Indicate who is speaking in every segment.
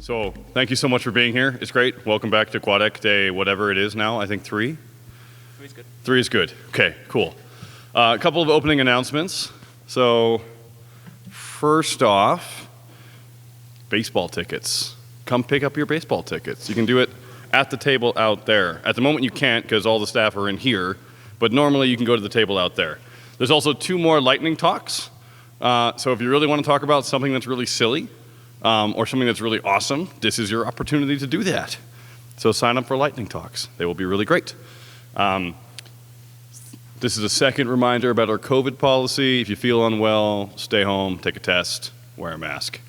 Speaker 1: So thank you so much for being here. It's great. Welcome back to GUADEC Day, whatever it is now. I think 3?
Speaker 2: 3 is good.
Speaker 1: 3 is good. Okay, cool. A couple of opening announcements. So first off, baseball tickets. Come pick up your baseball tickets. You can do it at the table out there. At the moment you can't because all the staff are in here, but normally you can go to the table out there. There's also 2 more lightning talks. So if you really want to talk about something that's really silly, or something that's really awesome, this is your opportunity to do that. So sign up for lightning talks. They will be really great. This is a second reminder about our COVID policy. If you feel unwell, stay home, take a test, wear a mask.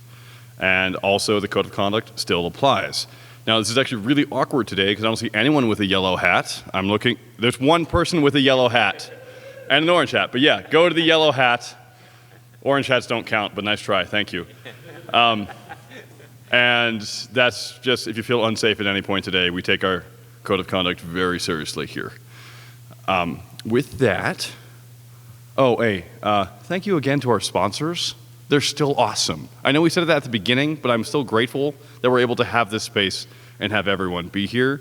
Speaker 1: And also the code of conduct still applies. Now this is actually really awkward today because I don't see anyone with a yellow hat. I'm looking, there's one person with a yellow hat and an orange hat, but yeah, go to the yellow hat. Orange hats don't count, but nice try, thank you. And that's just, if you feel unsafe at any point today, we take our code of conduct very seriously here. With that, thank you again to our sponsors. They're still awesome. I know we said that at the beginning, but I'm still grateful that we're able to have this space and have everyone be here.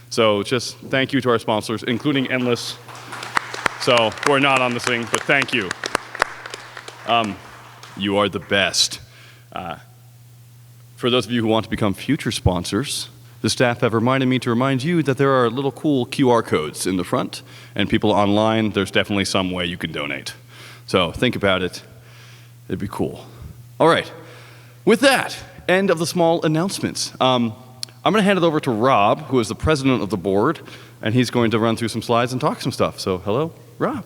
Speaker 1: So just thank you to our sponsors, including Endless. So we're not on this thing, but thank you. You are the best. For those of you who want to become future sponsors, the staff have reminded me to remind you that there are little cool QR codes in the front, and people online, there's definitely some way you can donate. So think about it. It'd be cool. All right. With that, end of the small announcements. I'm going to hand it over to Rob, who is the president of the board, and he's going to run through some slides and talk some stuff. So hello, Rob.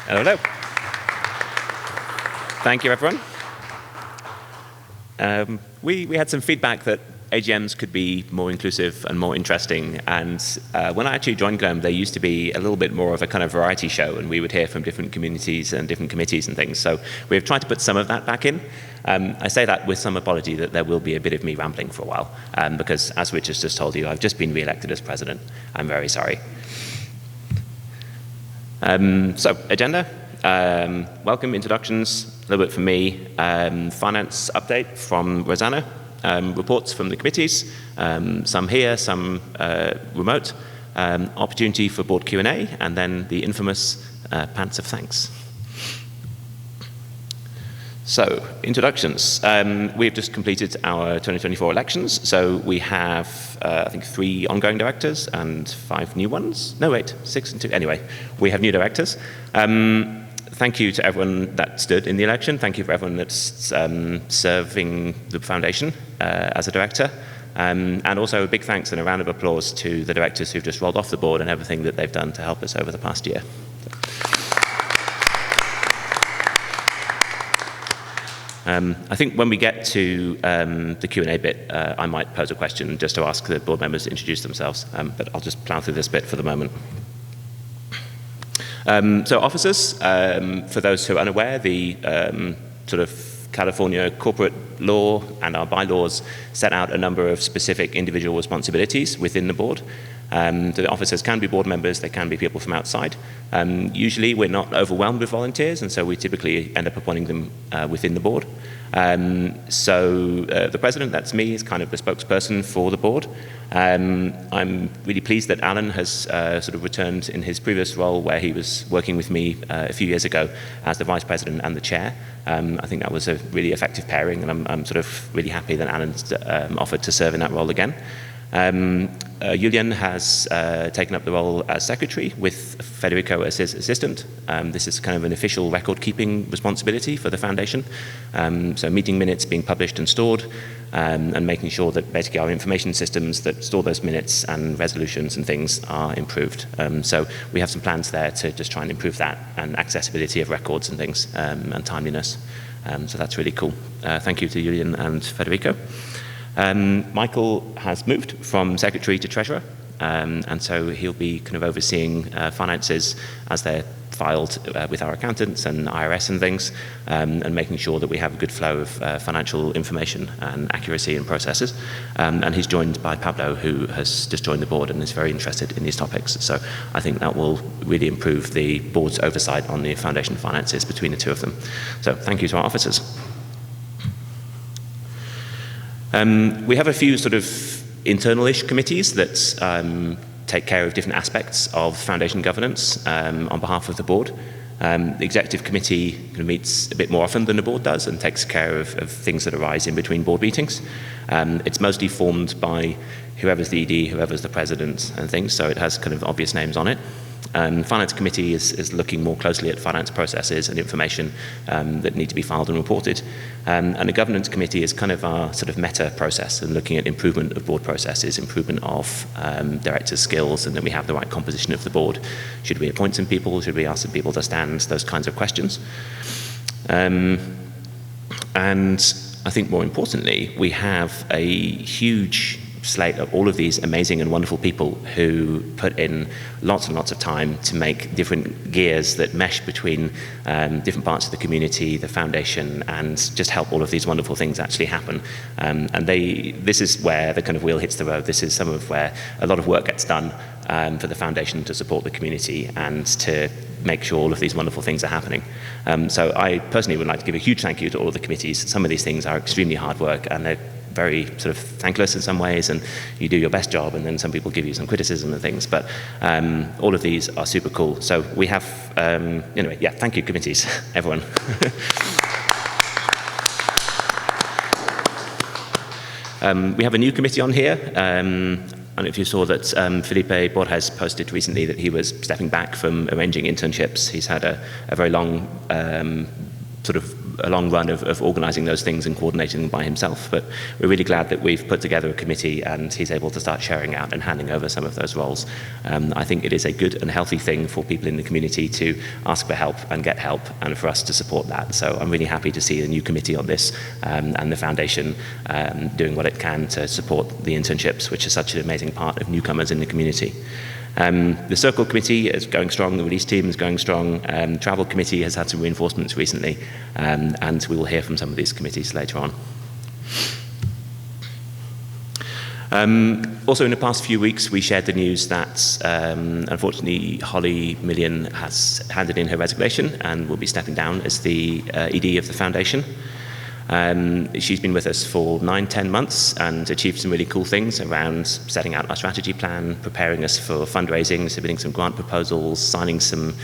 Speaker 2: Hello. Thank you, everyone. We had some feedback that AGMs could be more inclusive and more interesting, and when I actually joined GNOME, they used to be a little bit more of a kind of variety show, and we would hear from different communities and different committees and things. So we've tried to put some of that back in. I say that with some apology that there will be a bit of me rambling for a while, because as Rich has just told you, I've just been re-elected as president. I'm very sorry. So, agenda. Welcome, introductions, a little bit from me, finance update from Rosanna, reports from the committees, some here, some remote, opportunity for board Q&A, and then the infamous pants of thanks. So, introductions. We've just completed our 2024 elections, so we have, I think, 3 ongoing directors and 5 new ones. No, wait, 6 and 2. Anyway, we have new directors. Thank you to everyone that stood in the election. Thank you for everyone that's serving the foundation as a director. And also a big thanks and a round of applause to the directors who've just rolled off the board and everything that they've done to help us over the past year. I think when we get to the Q&A bit, I might pose a question just to ask the board members to introduce themselves, but I'll just plow through this bit for the moment. So officers, for those who are unaware, the sort of California corporate law and our bylaws set out a number of specific individual responsibilities within the board. The officers can be board members, they can be people from outside. Usually we're not overwhelmed with volunteers, and so we typically end up appointing them within the board. So the president, that's me, is kind of the spokesperson for the board. I'm really pleased that Alan has sort of returned in his previous role where he was working with me a few years ago as the vice president and the chair. I think that was a really effective pairing, and I'm sort of really happy that Alan's offered to serve in that role again. Julian has taken up the role as secretary with Federico as his assistant. This is kind of an official record-keeping responsibility for the foundation. So meeting minutes being published and stored, and making sure that basically our information systems that store those minutes and resolutions and things are improved. So we have some plans there to just try and improve that and accessibility of records and things, and timeliness. So that's really cool. Thank you to Julian and Federico. Michael has moved from secretary to treasurer, and so he'll be kind of overseeing finances as they're filed with our accountants and IRS and things, and making sure that we have a good flow of financial information and accuracy in processes. And he's joined by Pablo, who has just joined the board and is very interested in these topics. So I think that will really improve the board's oversight on the foundation finances between the two of them. So thank you to our officers. We have a few sort of internal-ish committees that take care of different aspects of foundation governance on behalf of the board. The executive committee kind of meets a bit more often than the board does and takes care of things that arise in between board meetings. It's mostly formed by whoever's the ED, whoever's the president and things, so it has kind of obvious names on it. Finance committee is looking more closely at finance processes and information that need to be filed and reported. And the governance committee is kind of our sort of meta process and looking at improvement of board processes, improvement of directors' skills, and then we have the right composition of the board. Should we appoint some people? Should we ask some people to stand? Those kinds of questions. And I think more importantly, we have a huge slate of all of these amazing and wonderful people who put in lots and lots of time to make different gears that mesh between different parts of the community, the foundation, and just help all of these wonderful things actually happen. And this is where the kind of wheel hits the road. This is some of where a lot of work gets done for the foundation to support the community and to make sure all of these wonderful things are happening. So I personally would like to give a huge thank you to all of the committees. Some of these things are extremely hard work and they're very sort of thankless in some ways, and you do your best job, and then some people give you some criticism and things. But all of these are super cool. So we have, anyway, yeah, thank you, committees, everyone. We have a new committee on here. I don't know if you saw that Felipe Borges posted recently that he was stepping back from arranging internships. He's had a very long a long run of organising those things and coordinating them by himself. But we're really glad that we've put together a committee and he's able to start sharing out and handing over some of those roles. I think it is a good and healthy thing for people in the community to ask for help and get help, and for us to support that. So I'm really happy to see a new committee on this and the foundation doing what it can to support the internships, which is such an amazing part of newcomers in the community. The Circle Committee is going strong, the release team is going strong, Travel Committee has had some reinforcements recently, and we will hear from some of these committees later on. Also in the past few weeks we shared the news that unfortunately Holly Million has handed in her resignation and will be stepping down as the ED of the foundation. She's been with us for 9-10 months and achieved some really cool things around setting out our strategy plan, preparing us for fundraising, submitting some grant proposals, signing some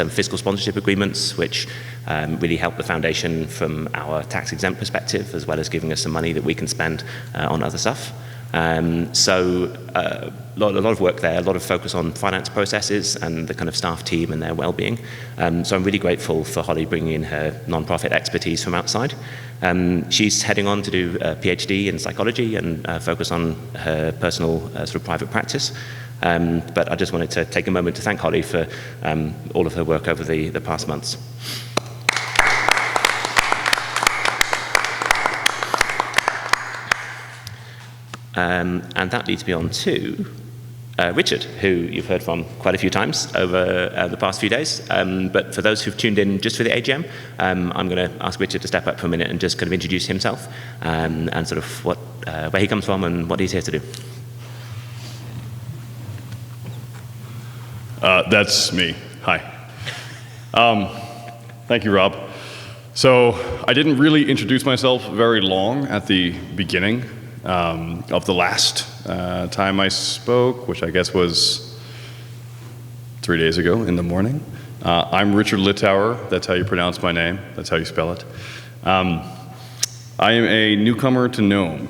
Speaker 2: fiscal sponsorship agreements, which really help the foundation from our tax-exempt perspective, as well as giving us some money that we can spend on other stuff. So a lot of work there, a lot of focus on finance processes and the kind of staff team and their well-being. So I'm really grateful for Holly bringing in her non-profit expertise from outside. She's heading on to do a PhD in psychology and focus on her personal sort of private practice. But I just wanted to take a moment to thank Holly for all of her work over the past months. And that leads me on to Richard, who you've heard from quite a few times over the past few days. But for those who've tuned in just for the AGM, I'm going to ask Richard to step up for a minute and just kind of introduce himself and sort of where he comes from and what he's here to do.
Speaker 1: That's me. Hi. Thank you, Rob. So I didn't really introduce myself very long at the beginning of the last time I spoke, which I guess was 3 days ago in the morning. I'm Richard Littauer. That's how you pronounce my name. That's how you spell it. I am a newcomer to GNOME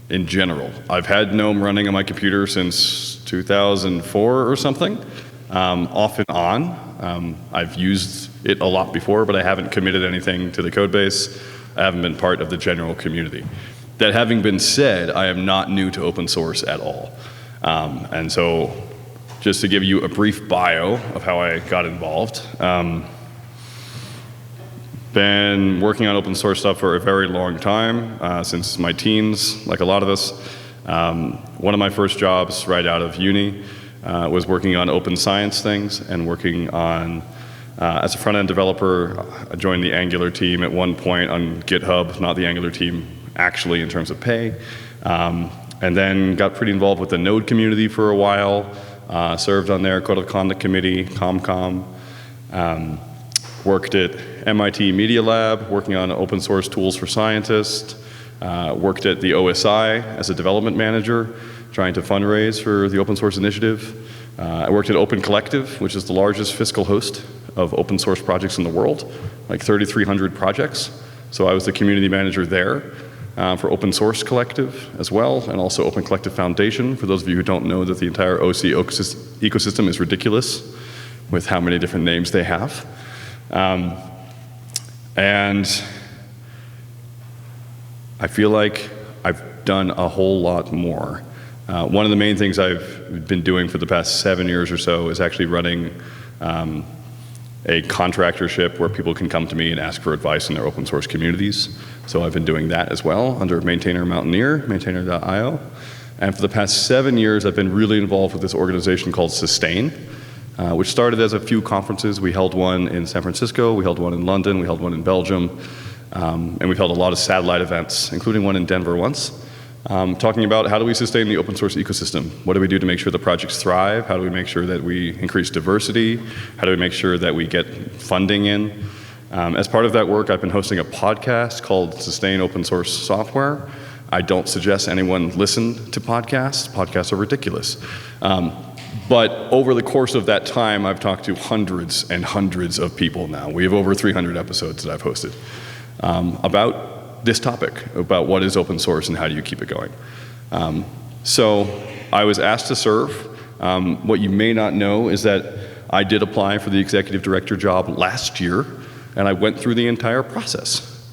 Speaker 1: in general. I've had GNOME running on my computer since 2004 or something, off and on. I've used it a lot before, but I haven't committed anything to the code base. I haven't been part of the general community. That having been said, I am not new to open source at all. And so just to give you a brief bio of how I got involved, been working on open source stuff for a very long time, since my teens, like a lot of us. One of my first jobs right out of uni was working on open science things and working on, as a front-end developer, I joined the Angular team at one point on GitHub, not the Angular team actually in terms of pay, and then got pretty involved with the Node community for a while, served on their Code of Conduct Committee, ComCom, worked at MIT Media Lab, working on open source tools for scientists. Worked at the OSI as a development manager, trying to fundraise for the open source initiative. I worked at Open Collective, which is the largest fiscal host of open source projects in the world, like 3,300 projects. So I was the community manager there for Open Source Collective as well, and also Open Collective Foundation. For those of you who don't know, that the entire OC ecosystem is ridiculous with how many different names they have. And I feel like I've done a whole lot more. One of the main things I've been doing for the past 7 years or so is actually running a contractorship where people can come to me and ask for advice in their open source communities. So I've been doing that as well under Maintainer Mountaineer, maintainer.io. And for the past 7 years, I've been really involved with this organization called Sustain, which started as a few conferences. We held one in San Francisco, we held one in London, we held one in Belgium, and we've held a lot of satellite events, including one in Denver once, talking about how do we sustain the open source ecosystem? What do we do to make sure the projects thrive? How do we make sure that we increase diversity? How do we make sure that we get funding in? As part of that work, I've been hosting a podcast called Sustain Open Source Software. I don't suggest anyone listen to podcasts. Podcasts are ridiculous. But over the course of that time, I've talked to hundreds and hundreds of people now. We have over 300 episodes that I've hosted about this topic, about what is open source and how do you keep it going. So I was asked to serve. What you may not know is that I did apply for the executive director job last year, and I went through the entire process.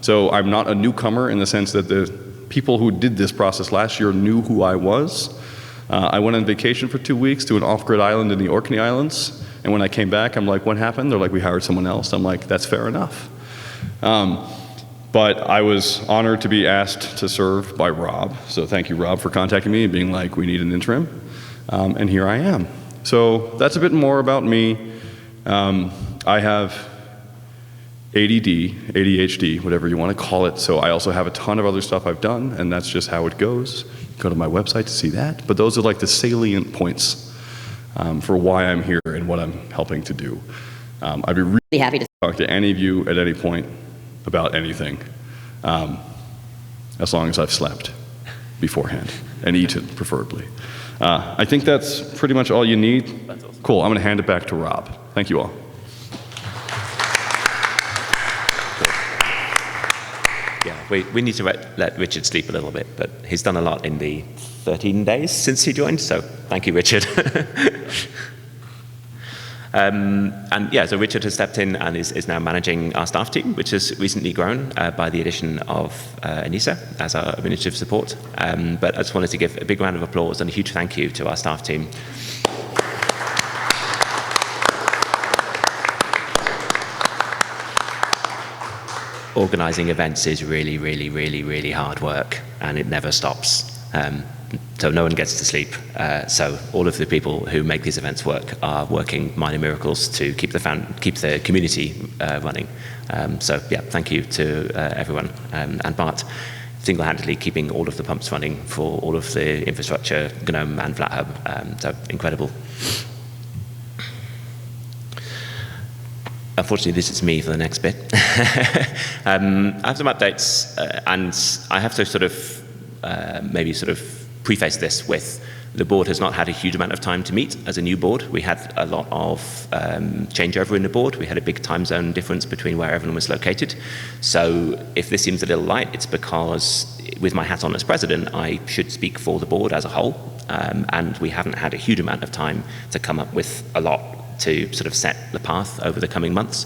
Speaker 1: So I'm not a newcomer in the sense that the people who did this process last year knew who I was. I went on vacation for 2 weeks to an off-grid island in the Orkney Islands, and when I came back, I'm like, what happened? They're like, we hired someone else. I'm like, that's fair enough. But I was honored to be asked to serve by Rob. So thank you, Rob, for contacting me and being like, we need an interim. And here I am. So that's a bit more about me. I have ADD, ADHD, whatever you want to call it. So I also have a ton of other stuff I've done, and that's just how it goes. Go to my website to see that. But those are like the salient points for why I'm here and what I'm helping to do. I'd be really happy to talk to any of you at any point about anything, as long as I've slept beforehand, and eaten, preferably. I think that's pretty much all you need. Cool, I'm gonna hand it back to Rob. Thank you all.
Speaker 2: Yeah, we need to let Richard sleep a little bit, but he's done a lot in the 13 days since he joined, so thank you, Richard. And yeah, so Richard has stepped in and is now managing our staff team, which has recently grown by the addition of Anissa as our administrative support. But I just wanted to give a big round of applause and a huge thank you to our staff team. Organising events is really, really, really, really hard work, and it never stops. So no one gets to sleep. So all of the people who make these events work are working minor miracles to keep the community running. So yeah, thank you to everyone. And Bart, single-handedly keeping all of the pumps running for all of the infrastructure, GNOME and FlatHub. So incredible. Unfortunately, this is me for the next bit. I have some updates, and I have to sort of maybe sort of preface this with the board has not had a huge amount of time to meet as a new board. We had a lot of changeover in the board. We had a big time zone difference between where everyone was located. So if this seems a little light, it's because with my hat on as president, I should speak for the board as a whole. And we haven't had a huge amount of time to come up with a lot to sort of set the path over the coming months.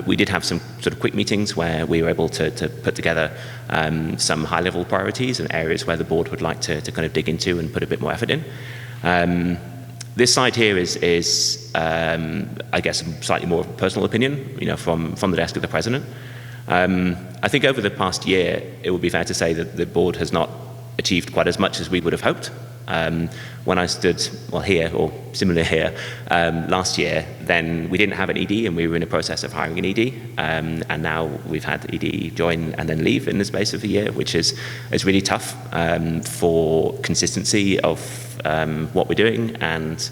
Speaker 2: We did have some sort of quick meetings where we were able to put together some high-level priorities and areas where the board would like to kind of dig into and put a bit more effort in. This slide here is I guess, slightly more personal opinion, you know, from the desk of the president. I think over the past year, it would be fair to say that the board has not achieved quite as much as we would have hoped. When I stood, well, here, or similar here, last year, then we didn't have an ED and we were in the process of hiring an ED. And now we've had ED join and then leave in the space of a year, which is really tough for consistency of what we're doing and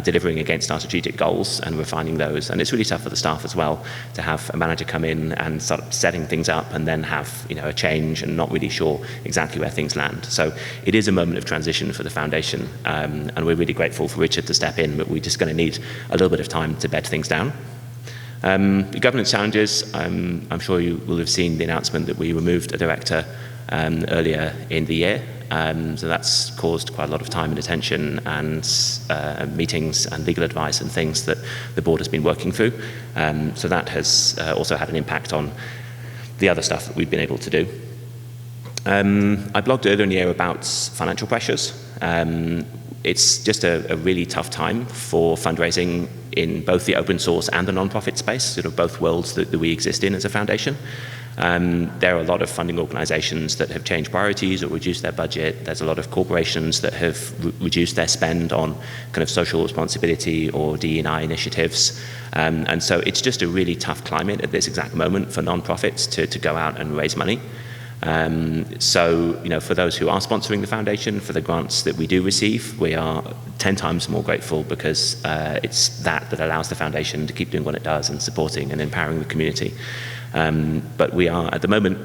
Speaker 2: delivering against our strategic goals and refining those. And it's really tough for the staff as well to have a manager come in and start setting things up and then have a change and not really sure exactly where things land. So it is a moment of transition for the foundation, and we're really grateful for Richard to step in, but we're just going to need a little bit of time to bed things down. The governance challenges, I'm sure you will have seen the announcement that we removed a director earlier in the year. So that's caused quite a lot of time and attention and meetings and legal advice and things that the board has been working through. So that has also had an impact on the other stuff that we've been able to do. I blogged earlier in the year about financial pressures. It's just a really tough time for fundraising in both the open source and the non-profit space, sort of both worlds that we exist in as a foundation. There are a lot of funding organizations that have changed priorities or reduced their budget. There's a lot of corporations that have reduced their spend on kind of social responsibility or DE&I initiatives. And so it's just a really tough climate at this exact moment for non-profits to go out and raise money. So, for those who are sponsoring the foundation, for the grants that we do receive, we are 10 times more grateful because it's that allows the foundation to keep doing what it does and supporting and empowering the community. But we are, at the moment,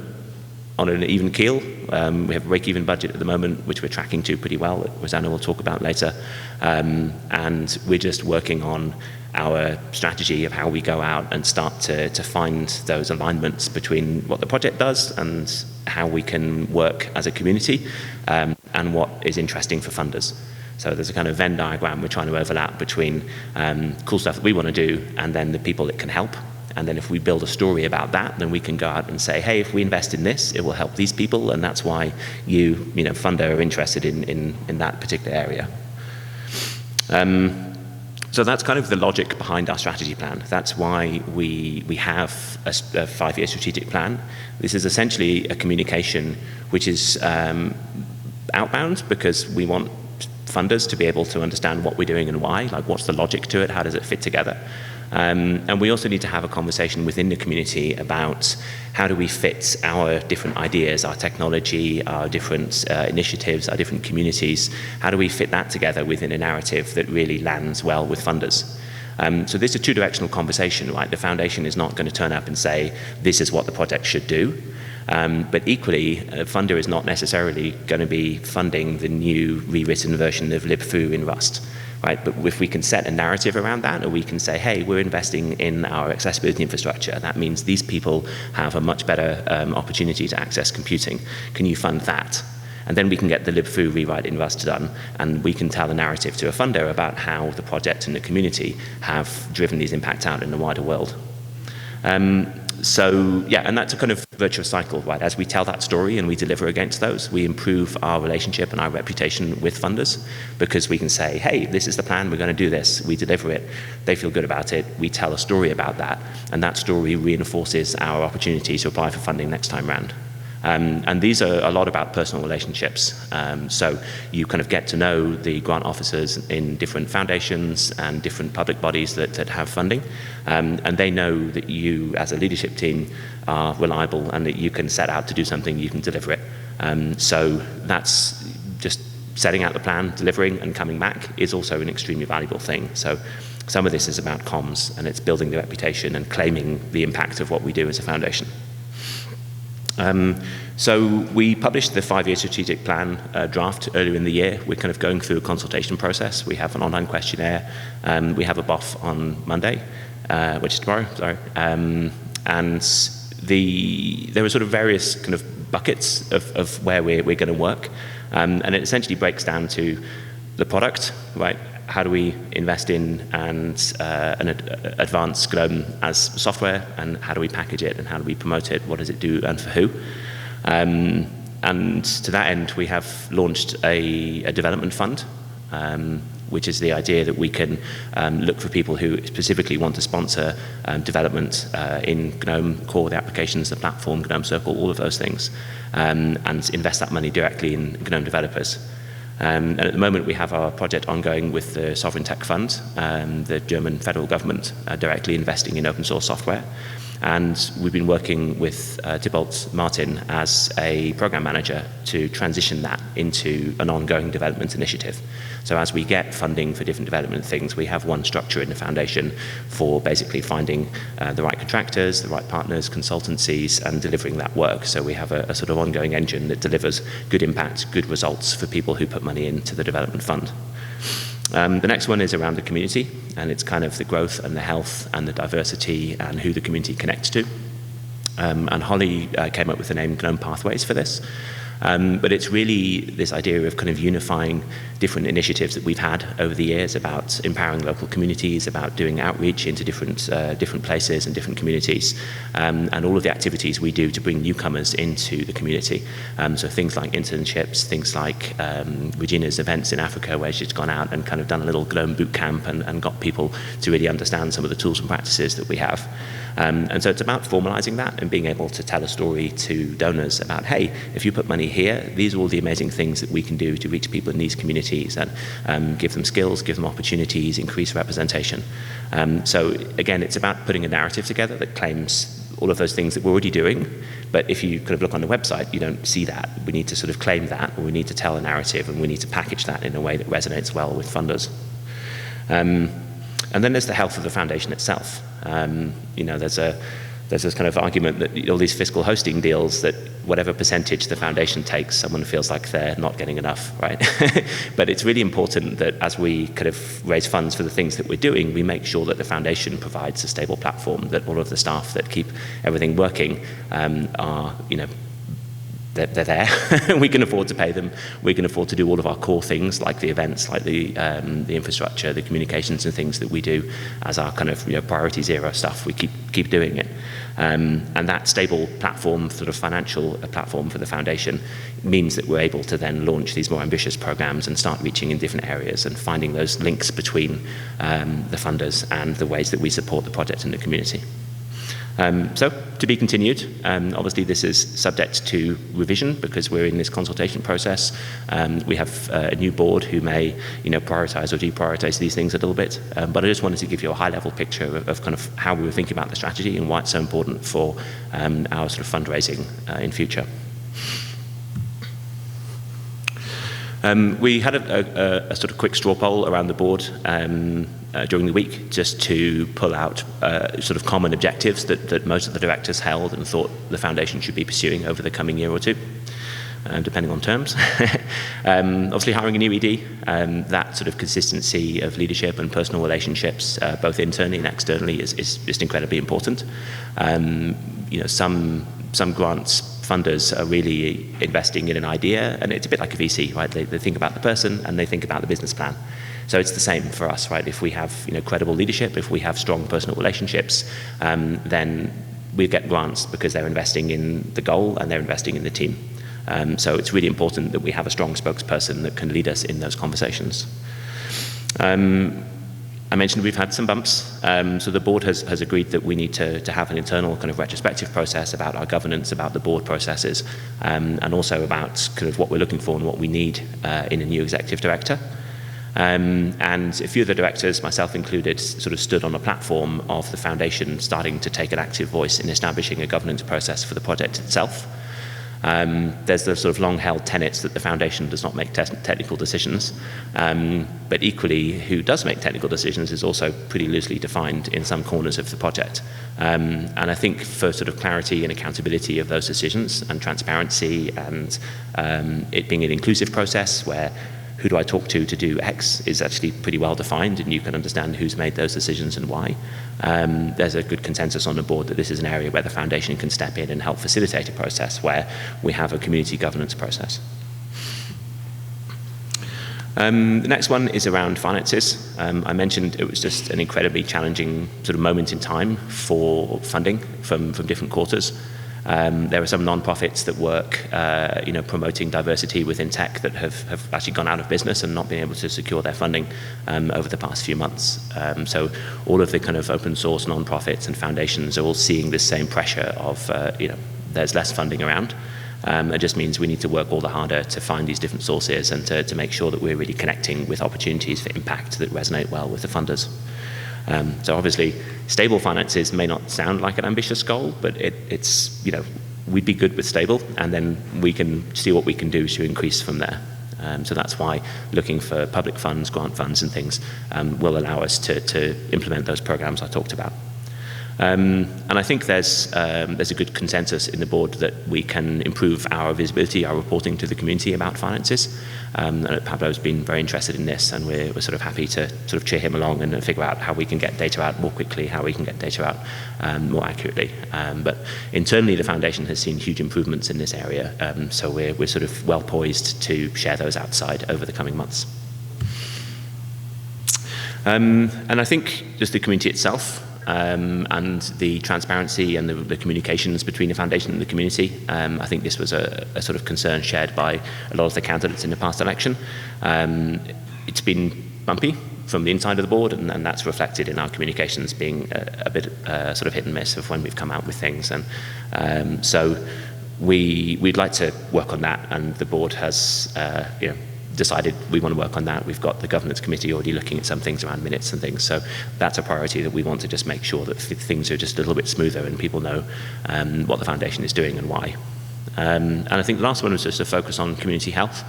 Speaker 2: on an even keel. We have a break-even budget at the moment, which we're tracking to pretty well, that Rosanna will talk about later. And we're just working on our strategy of how we go out and start to find those alignments between what the project does and how we can work as a community, and what is interesting for funders. So there's a kind of Venn diagram we're trying to overlap between cool stuff that we want to do and then the people that can help. And then if we build a story about that, then we can go out and say, hey, if we invest in this, it will help these people, and that's why you funder are interested in that particular area. So that's kind of the logic behind our strategy plan. That's why we have a 5-year strategic plan. This is essentially a communication which is outbound, because we want funders to be able to understand what we're doing and why, like what's the logic to it, how does it fit together. And we also need to have a conversation within the community about how do we fit our different ideas, our technology, our different initiatives, our different communities, how do we fit that together within a narrative that really lands well with funders. So this is a two-directional conversation, right? The foundation is not going to turn up and say, this is what the project should do. But equally, a funder is not necessarily going to be funding the new rewritten version of libfoo in Rust. Right? But if we can set a narrative around that, or we can say, hey, we're investing in our accessibility infrastructure, that means these people have a much better opportunity to access computing. Can you fund that? And then we can get the libfoo rewrite in Rust done, and we can tell a narrative to a funder about how the project and the community have driven these impacts out in the wider world. So yeah, and that's a kind of virtuous cycle, right? As we tell that story and we deliver against those, we improve our relationship and our reputation with funders, because we can say, hey, this is the plan, we're going to do this, we deliver it, they feel good about it, we tell a story about that, and that story reinforces our opportunity to apply for funding next time round. And these are a lot about personal relationships. So you kind of get to know the grant officers in different foundations and different public bodies that have funding. And they know that you, as a leadership team, are reliable and that you can set out to do something, you can deliver it. So that's just setting out the plan, delivering and coming back is also an extremely valuable thing. So some of this is about comms, and it's building the reputation and claiming the impact of what we do as a foundation. So we published the 5-year strategic plan draft earlier in the year. We're kind of going through a consultation process. We have an online questionnaire. We have a BOF on Monday, which is tomorrow, sorry. And there are sort of various kind of buckets of where we're going to work. And it essentially breaks down to the product, right? How do we invest in and advance GNOME as software, and how do we package it, and how do we promote it, what does it do, and for who? And to that end, we have launched a development fund, which is the idea that we can look for people who specifically want to sponsor development in GNOME Core, the applications, the platform, GNOME Circle, all of those things, and invest that money directly in GNOME developers. And at the moment, we have our project ongoing with the Sovereign Tech Fund, the German federal government, directly investing in open source software. And we've been working with Thibault Martin as a program manager to transition that into an ongoing development initiative. So as we get funding for different development things, we have one structure in the foundation for basically finding the right contractors, the right partners, consultancies, and delivering that work. So we have a sort of ongoing engine that delivers good impact, good results for people who put money into the development fund. The next one is around the community, and it's kind of the growth and the health and the diversity and who the community connects to. And Holly came up with the name GNOME Pathways for this. But it's really this idea of kind of unifying different initiatives that we've had over the years about empowering local communities, about doing outreach into different places and different communities, and all of the activities we do to bring newcomers into the community. So things like internships, things like Regina's events in Africa, where she's gone out and kind of done a little GNOME boot camp and got people to really understand some of the tools and practices that we have. And so it's about formalizing that and being able to tell a story to donors about, hey, if you put money here, these are all the amazing things that we can do to reach people in these communities and give them skills, give them opportunities, increase representation. So again, it's about putting a narrative together that claims all of those things that we're already doing, but if you kind of look on the website, you don't see that. We need to sort of claim that, or we need to tell a narrative, and we need to package that in a way that resonates well with funders. And then there's the health of the foundation itself. There's this kind of argument that all these fiscal hosting deals, that whatever percentage the foundation takes, someone feels like they're not getting enough, right? But it's really important that as we kind of raise funds for the things that we're doing, we make sure that the foundation provides a stable platform, that all of the staff that keep everything working are, they're there. We can afford to pay them. We can afford to do all of our core things, like the events, like the infrastructure, the communications and things that we do as our kind of priority zero stuff. We keep doing it. And that stable platform, sort of financial platform for the foundation, means that we're able to then launch these more ambitious programs and start reaching in different areas and finding those links between the funders and the ways that we support the project in the community. So, to be continued. Obviously, this is subject to revision because we're in this consultation process. We have a new board who may, prioritize or deprioritize these things a little bit. But I just wanted to give you a high-level picture of kind of how we were thinking about the strategy and why it's so important for our sort of fundraising in future. We had a sort of quick straw poll around the board during the week, just to pull out sort of common objectives that most of the directors held and thought the foundation should be pursuing over the coming year or two, depending on terms. Obviously, hiring a new ED, that sort of consistency of leadership and personal relationships, both internally and externally, is just incredibly important. Some grants funders are really investing in an idea, and it's a bit like a VC, right? They think about the person and they think about the business plan. So it's the same for us, right? If we have credible leadership, if we have strong personal relationships, then we get grants because they're investing in the goal and they're investing in the team. So it's really important that we have a strong spokesperson that can lead us in those conversations. I mentioned we've had some bumps. So the board has agreed that we need to have an internal kind of retrospective process about our governance, about the board processes, and also about kind of what we're looking for and what we need in a new executive director. And a few of the directors, myself included, sort of stood on a platform of the foundation starting to take an active voice in establishing a governance process for the project itself. There's the sort of long-held tenets that the foundation does not make technical decisions, but equally, who does make technical decisions is also pretty loosely defined in some corners of the project. And I think for sort of clarity and accountability of those decisions and transparency and it being an inclusive process where who do I talk to do X is actually pretty well defined, and you can understand who's made those decisions and why. There's a good consensus on the board that this is an area where the foundation can step in and help facilitate a process where we have a community governance process. The next one is around finances. I mentioned it was just an incredibly challenging sort of moment in time for funding from different quarters. There are some non-profits that work, promoting diversity within tech that have actually gone out of business and not been able to secure their funding over the past few months. So all of the kind of open source non-profits and foundations are all seeing this same pressure of, there's less funding around. It just means we need to work all the harder to find these different sources and to make sure that we're really connecting with opportunities for impact that resonate well with the funders. So obviously, stable finances may not sound like an ambitious goal, but it's, we'd be good with stable, and then we can see what we can do to increase from there. So that's why looking for public funds, grant funds and things will allow us to implement those programs I talked about. And I think there's a good consensus in the board that we can improve our visibility, our reporting to the community about finances. And Pablo's been very interested in this, and we're sort of happy to sort of cheer him along and figure out how we can get data out more quickly, how we can get data out more accurately. But internally, the foundation has seen huge improvements in this area, so we're sort of well poised to share those outside over the coming months. And I think just the community itself, and the transparency and the communications between the foundation and the community. I think this was a sort of concern shared by a lot of the candidates in the past election. It's been bumpy from the inside of the board, and that's reflected in our communications being a bit sort of hit and miss of when we've come out with things. And so we'd like to work on that, and the board has decided we want to work on that. We've got the governance committee already looking at some things around minutes and things, so that's a priority that we want to just make sure that things are just a little bit smoother and people know what the foundation is doing and why. And I think the last one was just a focus on community health.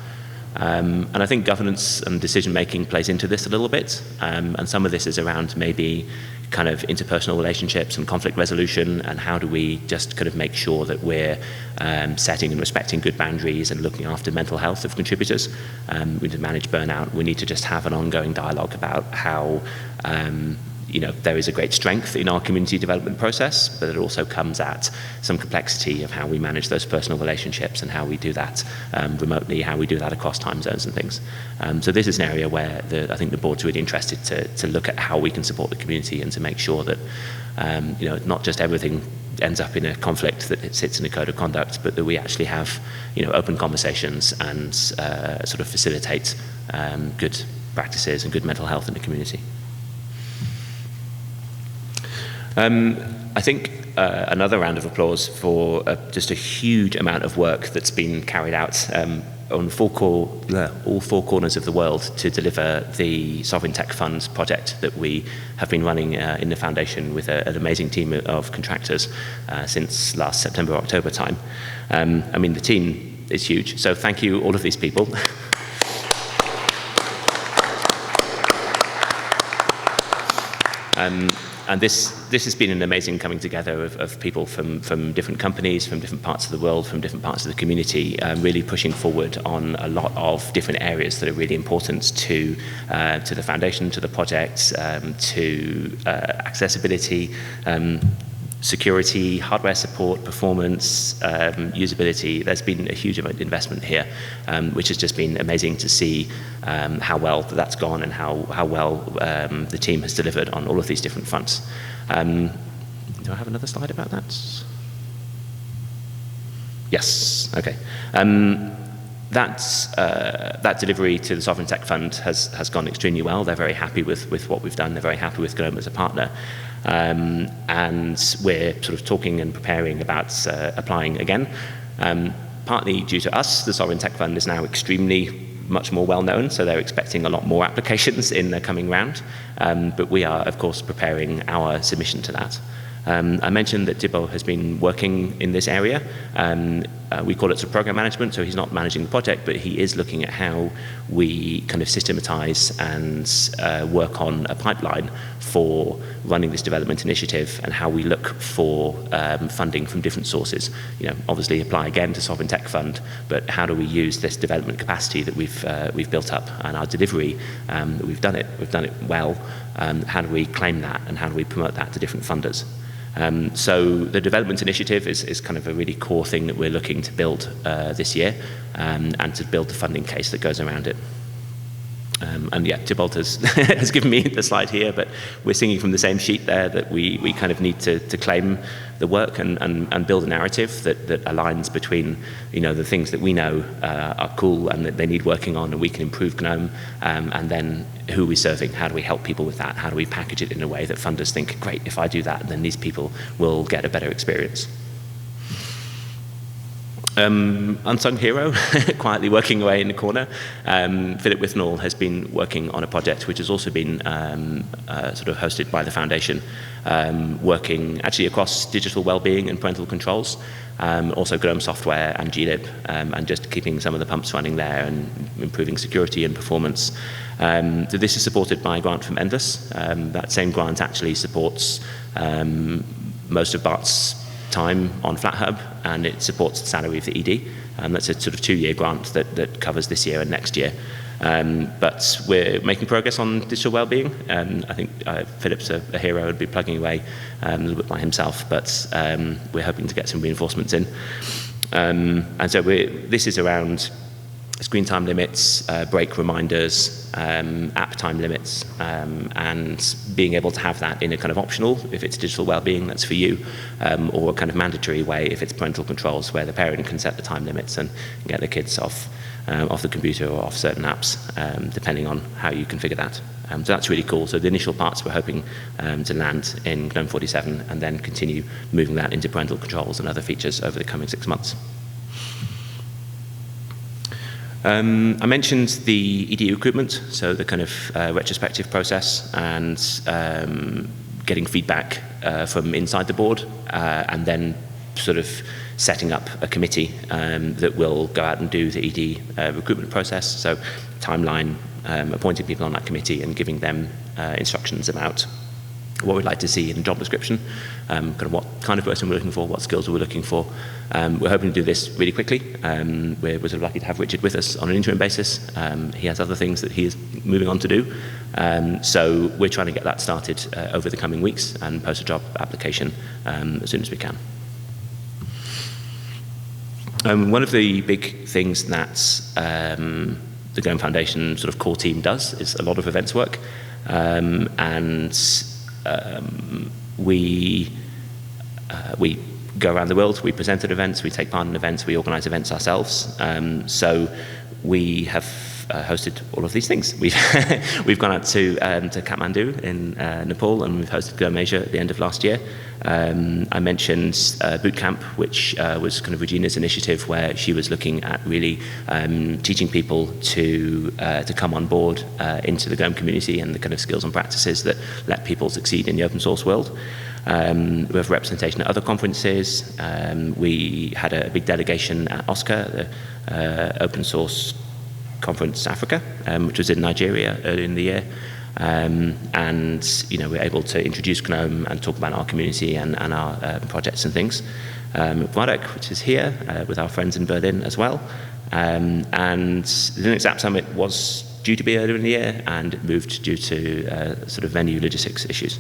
Speaker 2: And I think governance and decision making plays into this a little bit, and some of this is around maybe kind of interpersonal relationships and conflict resolution, and how do we just kind of make sure that we're setting and respecting good boundaries and looking after mental health of contributors. We need to manage burnout. We need to just have an ongoing dialogue about how there is a great strength in our community development process, but it also comes at some complexity of how we manage those personal relationships and how we do that remotely, how we do that across time zones and things. So this is an area where I think the board's really interested to look at how we can support the community and to make sure that not just everything ends up in a conflict that it sits in a code of conduct, but that we actually have open conversations and sort of facilitate good practices and good mental health in the community. I think another round of applause for just a huge amount of work that's been carried out on all four corners of the world to deliver the Sovereign Tech Fund project that we have been running in the foundation with an amazing team of contractors since last September, October time. I mean, the team is huge, so thank you all of these people. And this has been an amazing coming together of people from different companies, from different parts of the world, from different parts of the community, really pushing forward on a lot of different areas that are really important to the foundation, to the project, to accessibility, security, hardware support, performance, usability. There's been a huge amount of investment here, which has just been amazing to see how well that's gone and how well the team has delivered on all of these different fronts. Do I have another slide about that? Yes, okay. That delivery to the Sovereign Tech Fund has gone extremely well. They're very happy with what we've done. They're very happy with GNOME as a partner. And we're sort of talking and preparing about applying again. Partly due to us, the Sovereign Tech Fund is now extremely much more well known, so they're expecting a lot more applications in the coming round. But we are, of course, preparing our submission to that. I mentioned that Thibault has been working in this area. We call it program management, so he's not managing the project, but he is looking at how we kind of systematize and work on a pipeline for running this development initiative and how we look for funding from different sources. Obviously apply again to Sovereign Tech Fund, but how do we use this development capacity that we've built up and our delivery, that we've done it well, how do we claim that and how do we promote that to different funders? So the development initiative is kind of a really core thing that we're looking to build this year, and to build the funding case that goes around it. And yeah, Thibault has given me the slide here, but we're singing from the same sheet there that we kind of need to claim the work and build a narrative that aligns between the things that we know are cool and that they need working on and we can improve GNOME, and then who we're serving, how do we help people with that, how do we package it in a way that funders think, great, if I do that, then these people will get a better experience. Unsung hero, quietly working away in the corner. Philip Withnall has been working on a project which has also been sort of hosted by the foundation, working actually across digital well-being and parental controls, also GNOME software and glib, and just keeping some of the pumps running there and improving security and performance. So this is supported by a grant from Endless. That same grant actually supports most of Bart's time on FlatHub, and it supports the salary of the ED. That's a sort of 2-year grant that covers this year and next year. But we're making progress on digital well-being. I think Philip's a hero, would be plugging away a little bit by himself, but we're hoping to get some reinforcements in. And so this is around screen time limits, break reminders, app time limits, and being able to have that in a kind of optional, if it's digital well-being, that's for you, or a kind of mandatory way if it's parental controls, where the parent can set the time limits and get the kids off the computer or off certain apps, depending on how you configure that. So that's really cool. So the initial parts we're hoping to land in GNOME 47 and then continue moving that into parental controls and other features over the coming 6 months. I mentioned the ED recruitment, so the kind of retrospective process and getting feedback from inside the board, and then sort of setting up a committee that will go out and do the ED recruitment process. So timeline, appointing people on that committee and giving them instructions about what we'd like to see in the job description, kind of what kind of person we're looking for, what skills we're looking for. We're hoping to do this really quickly. We're sort of lucky to have Richard with us on an interim basis. He has other things that he is moving on to do. So we're trying to get that started over the coming weeks and post a job application as soon as we can. One of the big things that the GNOME Foundation sort of core team does is a lot of events work. We go around the world, we present at events, we take part in events, we organise events ourselves. So we have hosted all of these things. We've gone out to Kathmandu in Nepal, and we've hosted GNOME Asia at the end of last year. I mentioned Bootcamp, which was kind of Regina's initiative, where she was looking at really teaching people to come on board into the GNOME community and the kind of skills and practices that let people succeed in the open source world. We have representation at other conferences. We had a big delegation at OSCAR, the Open Source Conference Africa, which was in Nigeria earlier in the year. And we're able to introduce GNOME and talk about our community and our projects and things. GUADEC, which is here with our friends in Berlin as well. And the Linux App Summit was due to be earlier in the year, and it moved due to sort of venue logistics issues.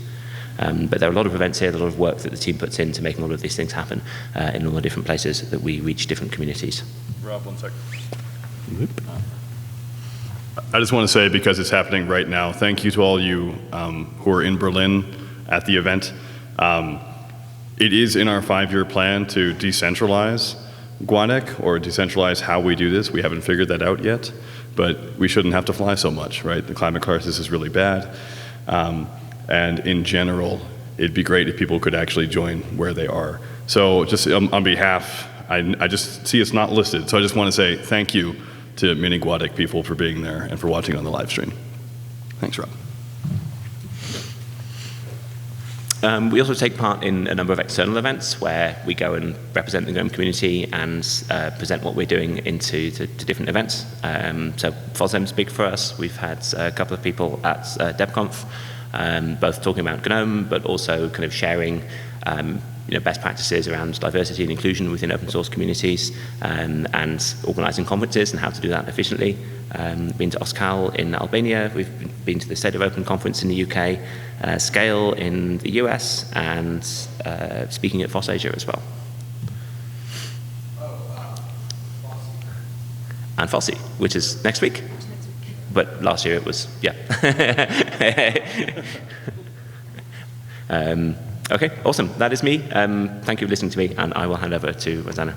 Speaker 2: But there are a lot of events here, a lot of work that the team puts into making all of these things happen in all the different places that we reach different communities.
Speaker 1: Rob, 1 second. I just want to say, because it's happening right now, thank you to all you who are in Berlin at the event. It is in our 5-year plan to decentralize GUADEC, or decentralize how we do this. We haven't figured that out yet, but we shouldn't have to fly so much, right? The climate crisis is really bad. And in general, it'd be great if people could actually join where they are. So just on behalf, I just see it's not listed, so I just want to say thank you to many GUADEC people for being there and for watching on the live stream. Thanks, Rob.
Speaker 2: We also take part in a number of external events where we go and represent the GNOME community and present what we're doing to different events. So FOSDEM's big for us. We've had a couple of people at DebConf, both talking about GNOME, but also kind of sharing best practices around diversity and inclusion within open source communities, and organising conferences and how to do that efficiently. Been to OSCAL in Albania, we've been to the State of Open conference in the UK, Scale in the US, and speaking at FOSS Asia as well. And FOSSI, which is next week. But last year it was, yeah. Okay, awesome. That is me. Thank you for listening to me, and I will hand over to Rosanna.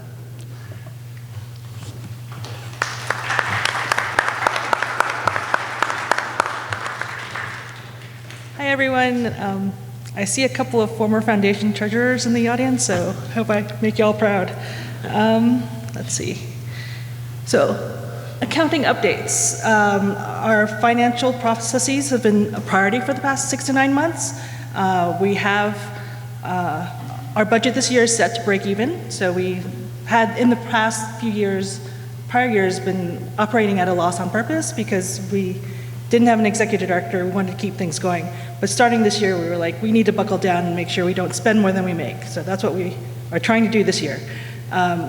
Speaker 3: Hi, everyone. I see a couple of former foundation treasurers in the audience, so hope I make you all proud. let's see. So, accounting updates. Our financial processes have been a priority for the past 6 to 9 months. We have our budget this year is set to break even. So we had in the past few years, prior years, been operating at a loss on purpose because we didn't have an executive director. We wanted to keep things going. But starting this year, we were like, we need to buckle down and make sure we don't spend more than we make. So that's what we are trying to do this year.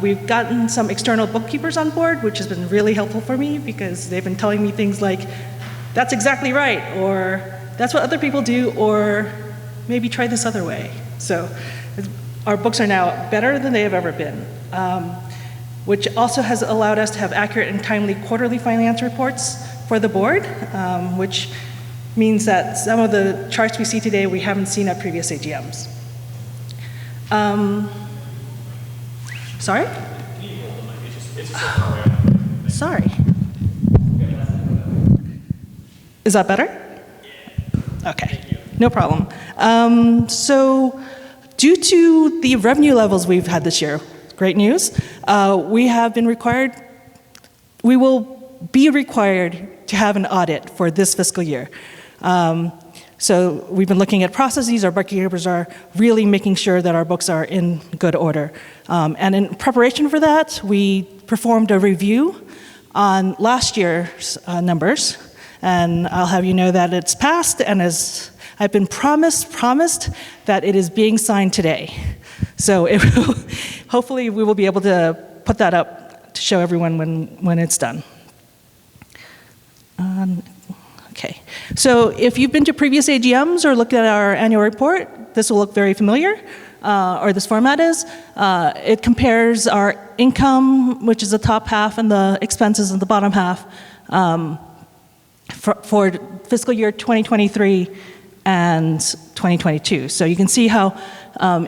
Speaker 3: We've gotten some external bookkeepers on board, which has been really helpful for me because they've been telling me things like, that's exactly right, or that's what other people do, or maybe try this other way. So our books are now better than they have ever been, which also has allowed us to have accurate and timely quarterly finance reports for the board, which means that some of the charts we see today we haven't seen at previous AGMs. Sorry? Sorry. Is that better? Okay, no problem. So due to the revenue levels we've had this year, great news, we will be required to have an audit for this fiscal year. So we've been looking at processes. Our bookkeepers are really making sure that our books are in good order. And in preparation for that, we performed a review on last year's numbers. And I'll have you know that it's passed, and as I've been promised that it is being signed today. So hopefully we will be able to put that up to show everyone when it's done. Okay, so if you've been to previous AGMs or looked at our annual report, this will look very familiar, or this format is. It compares our income, which is the top half, and the expenses in the bottom half, for fiscal year 2023 and 2022. So you can see how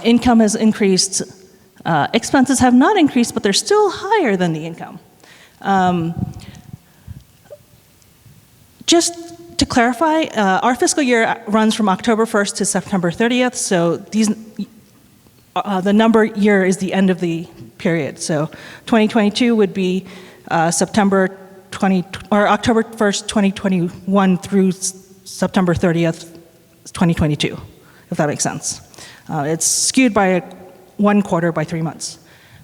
Speaker 3: income has increased, expenses have not increased, but they're still higher than the income. Just to clarify, our fiscal year runs from October 1st to September 30th, so the number year is the end of the period. So 2022 would be October 1st, 2021 through September 30th, 2022, if that makes sense. It's skewed by one quarter by 3 months,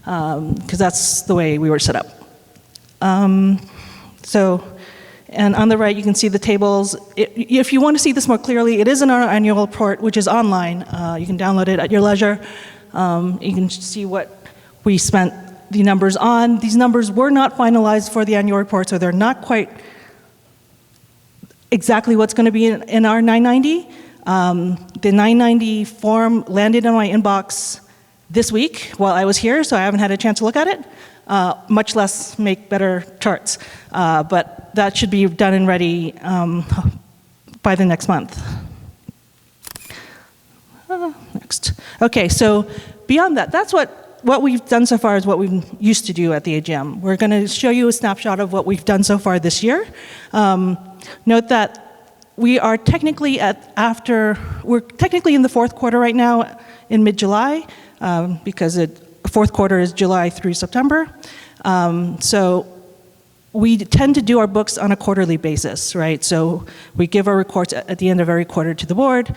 Speaker 3: because that's the way we were set up. And on the right, you can see the tables. If you want to see this more clearly, it is in our annual report, which is online. You can download it at your leisure. You can see what we spent the numbers on. These numbers were not finalized for the annual report, so they're not quite exactly what's going to be in our 990. The 990 form landed in my inbox this week while I was here, so I haven't had a chance to look at it, much less make better charts. But that should be done and ready by the next month. Next. Okay, so beyond that, that's what we've done so far is what we used to do at the AGM. We're going to show you a snapshot of what we've done so far this year. Note that we are technically we're technically in the fourth quarter right now in mid-July, because fourth quarter is July through September. So we tend to do our books on a quarterly basis, right? So we give our reports at the end of every quarter to the board.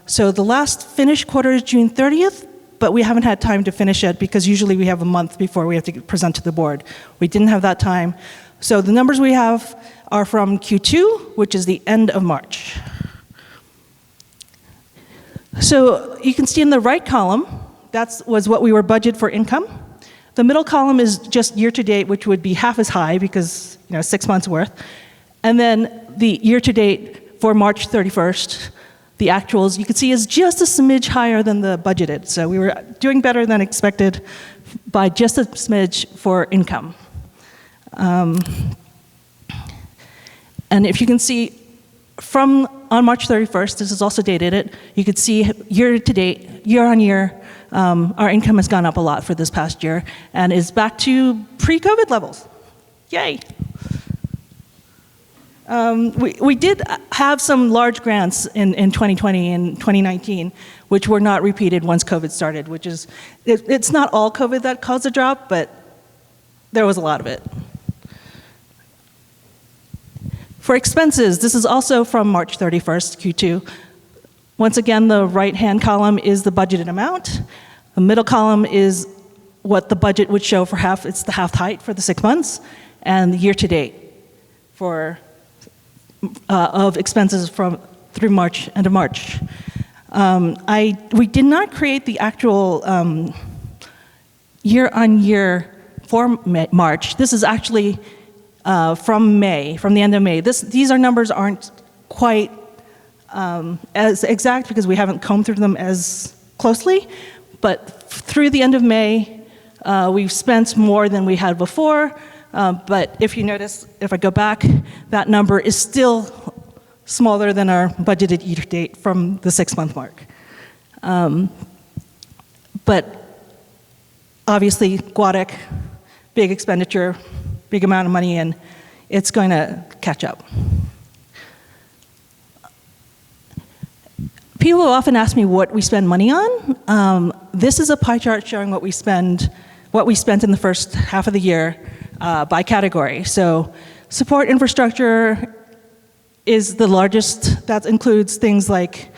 Speaker 3: So the last finished quarter is June 30th, but we haven't had time to finish it because usually we have a month before we have to present to the board. We didn't have that time. So the numbers we have are from Q2, which is the end of March. So you can see in the right column, that was what we were budgeted for income. The middle column is just year-to-date, which would be half as high because, 6 months worth. And then the year-to-date for March 31st, the actuals, you can see, is just a smidge higher than the budgeted. So we were doing better than expected by just a smidge for income. And if you can see, on March 31st, this is also dated, you could see year-to-date, year-on-year, our income has gone up a lot for this past year and is back to pre-COVID levels. Yay. We did have some large grants in 2020 and 2019, which were not repeated once COVID started, which is, it's not all COVID that caused a drop, but there was a lot of it. For expenses, this is also from March 31st, Q2. Once again, the right-hand column is the budgeted amount. The middle column is what the budget would show for it's the half height for the 6 months, and the year-to-date of expenses through March, end of March. We did not create the actual year-on-year for March. This is actually from May, from the end of May. These numbers aren't quite as exact because we haven't combed through them as closely, but through the end of May, we've spent more than we had before, but if you notice, if I go back, that number is still smaller than our budgeted year date from the 6-month mark. But obviously, GUADEC, big expenditure, big amount of money, and it's going to catch up. People often ask me what we spend money on. This is a pie chart showing what we spent in the first half of the year by category. So support infrastructure is the largest. That includes things like,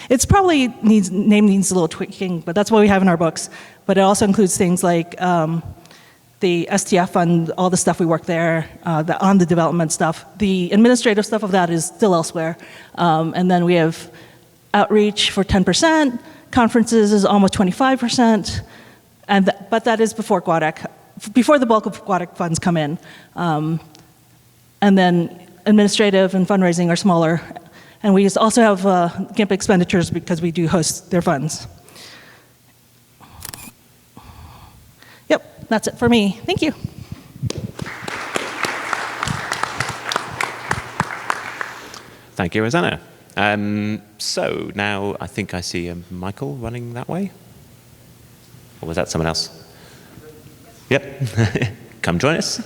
Speaker 3: it's probably needs a little tweaking, but that's what we have in our books. But it also includes things like the STF fund, all the stuff we work there, on the development stuff. The administrative stuff of that is still elsewhere. And then we have outreach for 10%, conferences is almost 25%, but that is before GUADEC, before the bulk of GUADEC funds come in. And then administrative and fundraising are smaller. And we also have GIMP expenditures because we do host their funds. Yep, that's it for me. Thank you.
Speaker 2: Thank you, Rosanna. So now I think I see Michael running that way. Or was that someone else? Yep. Come join us.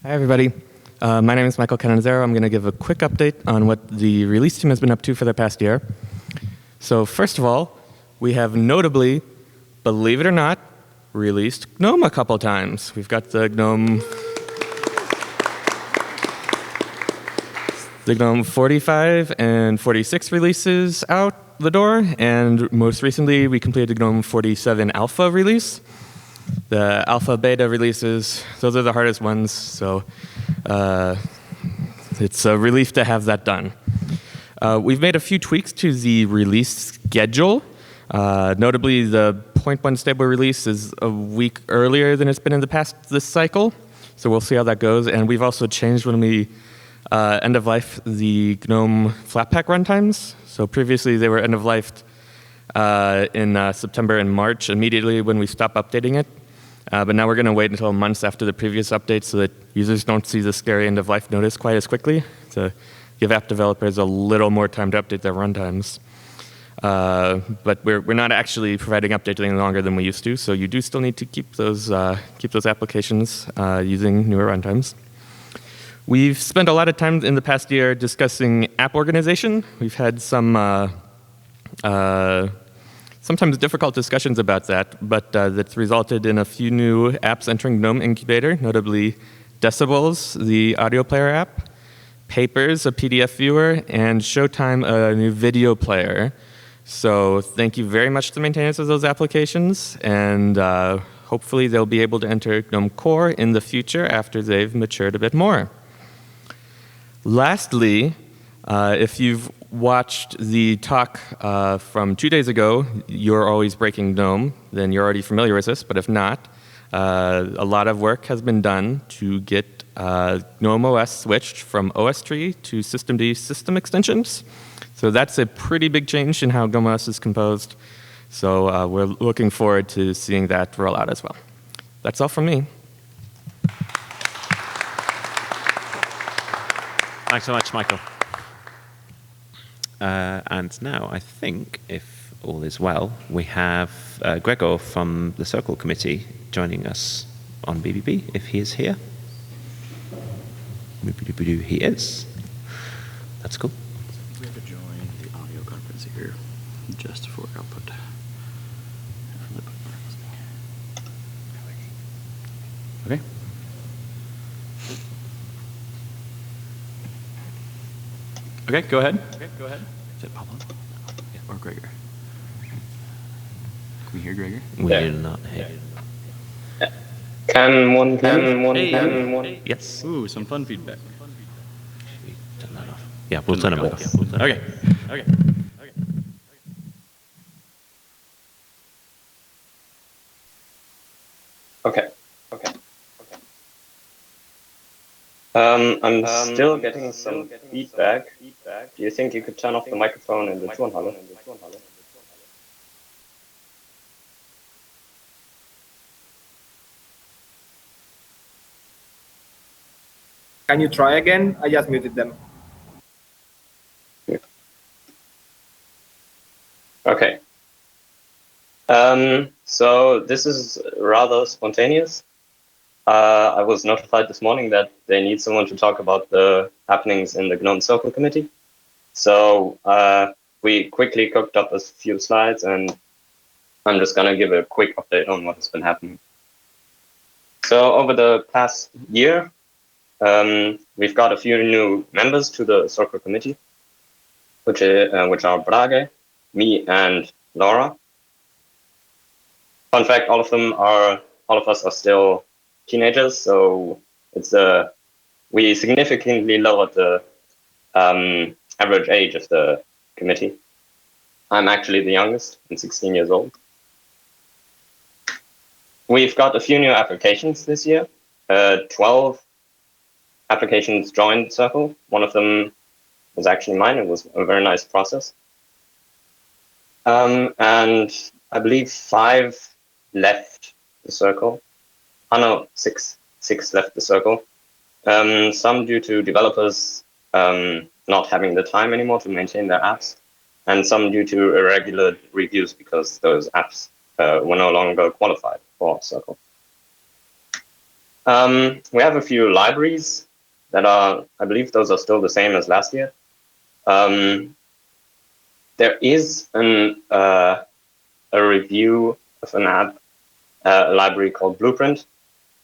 Speaker 4: Hi, everybody. My name is Michael Canizero. I'm going to give a quick update on what the release team has been up to for the past year. So first of all, we have notably, believe it or not, released GNOME a couple times. We've got the GNOME 45 and 46 releases out the door, and most recently we completed the GNOME 47 alpha release. The alpha beta releases, those are the hardest ones, so it's a relief to have that done. We've made a few tweaks to the release schedule. Notably, the 0.1 stable release is a week earlier than it's been in the past this cycle, so we'll see how that goes. And we've also changed when we end of life the GNOME Flatpak runtimes. So previously they were end of lifed in September and March, immediately when we stop updating it. But now we're going to wait until months after the previous update so that users don't see the scary end of life notice quite as quickly, to give app developers a little more time to update their runtimes. But we're not actually providing updates any longer than we used to, so you do still need to keep those applications using newer runtimes. We've spent a lot of time in the past year discussing app organization. We've had some sometimes difficult discussions about that, but that's resulted in a few new apps entering GNOME Incubator, notably Decibels, the audio player app, Papers, a PDF viewer, and Showtime, a new video player. So thank you very much to the maintainers of those applications, and hopefully they'll be able to enter GNOME Core in the future after they've matured a bit more. Lastly, if you've watched the talk from 2 days ago, You're Always Breaking GNOME, then you're already familiar with this, but if not, a lot of work has been done to get GNOME OS switched from OS tree to systemd system extensions. So that's a pretty big change in how GNOME OS is composed. So we're looking forward to seeing that roll out as well. That's all from me.
Speaker 2: Thanks so much, Michael. And now I think, if all is well, we have Gregor from the Circle Committee joining us on BBB, if he is here. He is. That's cool.
Speaker 5: We have to join the audio conference. Let's see here. Just for output. Okay. Okay, go ahead. Is it Pablo? Yeah, or Gregor? Can we hear Gregor?
Speaker 6: We
Speaker 7: Yeah.
Speaker 6: do not hear.
Speaker 7: Can one
Speaker 5: Hey.
Speaker 6: Yes.
Speaker 5: Ooh, some fun feedback.
Speaker 6: Should we turn that off? Yeah, we'll turn it off.
Speaker 5: Okay.
Speaker 7: Okay. I'm still getting some feedback. Do you think you could turn off the microphone in the Turnhalle?
Speaker 8: Can you try again? I just muted them.
Speaker 7: Okay. So this is rather spontaneous. I was notified this morning that they need someone to talk about the happenings in the GNOME Circle Committee. So we quickly cooked up a few slides, and I'm just going to give a quick update on what has been happening. So over the past year, we've got a few new members to the Circle Committee, which are Brage, me, and Laura. Fun fact: all of us are still teenagers, so it's we significantly lowered the average age of the committee. I'm actually the youngest. I'm 16 years old. We've got a few new applications this year. 12 applications joined Circle. One of them was actually mine. It was a very nice process. And I believe 5 left the Circle. Oh no, six left the Circle. Some due to developers not having the time anymore to maintain their apps, and some due to irregular reviews because those apps were no longer qualified for Circle. We have a few libraries that are, I believe those are still the same as last year. There is a review of an app, a library called Blueprint.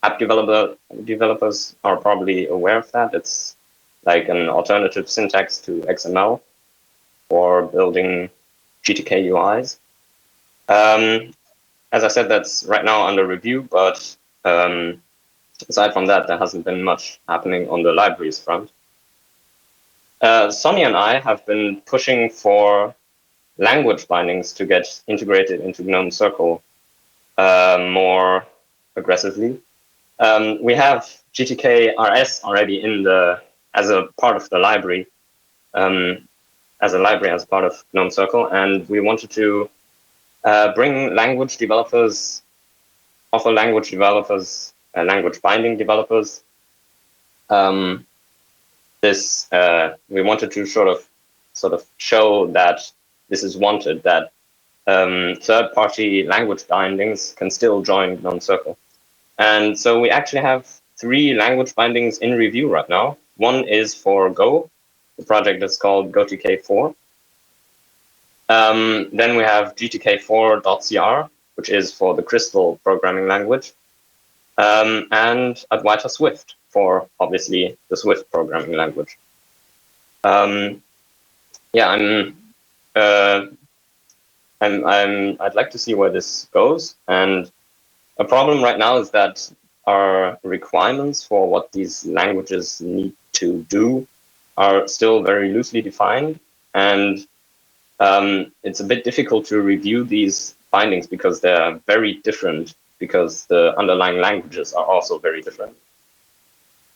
Speaker 7: App developers are probably aware of that. It's like an alternative syntax to XML for building GTK UIs. As I said, that's right now under review, but aside from that, there hasn't been much happening on the libraries front. Sonny and I have been pushing for language bindings to get integrated into GNOME Circle more aggressively. We have GTK RS already as a part of the library, as part of GNOME Circle, and we wanted to offer language binding developers. We wanted to sort of show that this is wanted, that third-party language bindings can still join GNOME Circle. And so we actually have 3 language bindings in review right now. One is for Go. The project is called GoTK4. Then we have GTK4.cr, which is for the Crystal programming language. And Adwaita Swift for, obviously, the Swift programming language. I'd like to see where this goes. And a problem right now is that our requirements for what these languages need to do are still very loosely defined. And it's a bit difficult to review these findings because they're very different, because the underlying languages are also very different.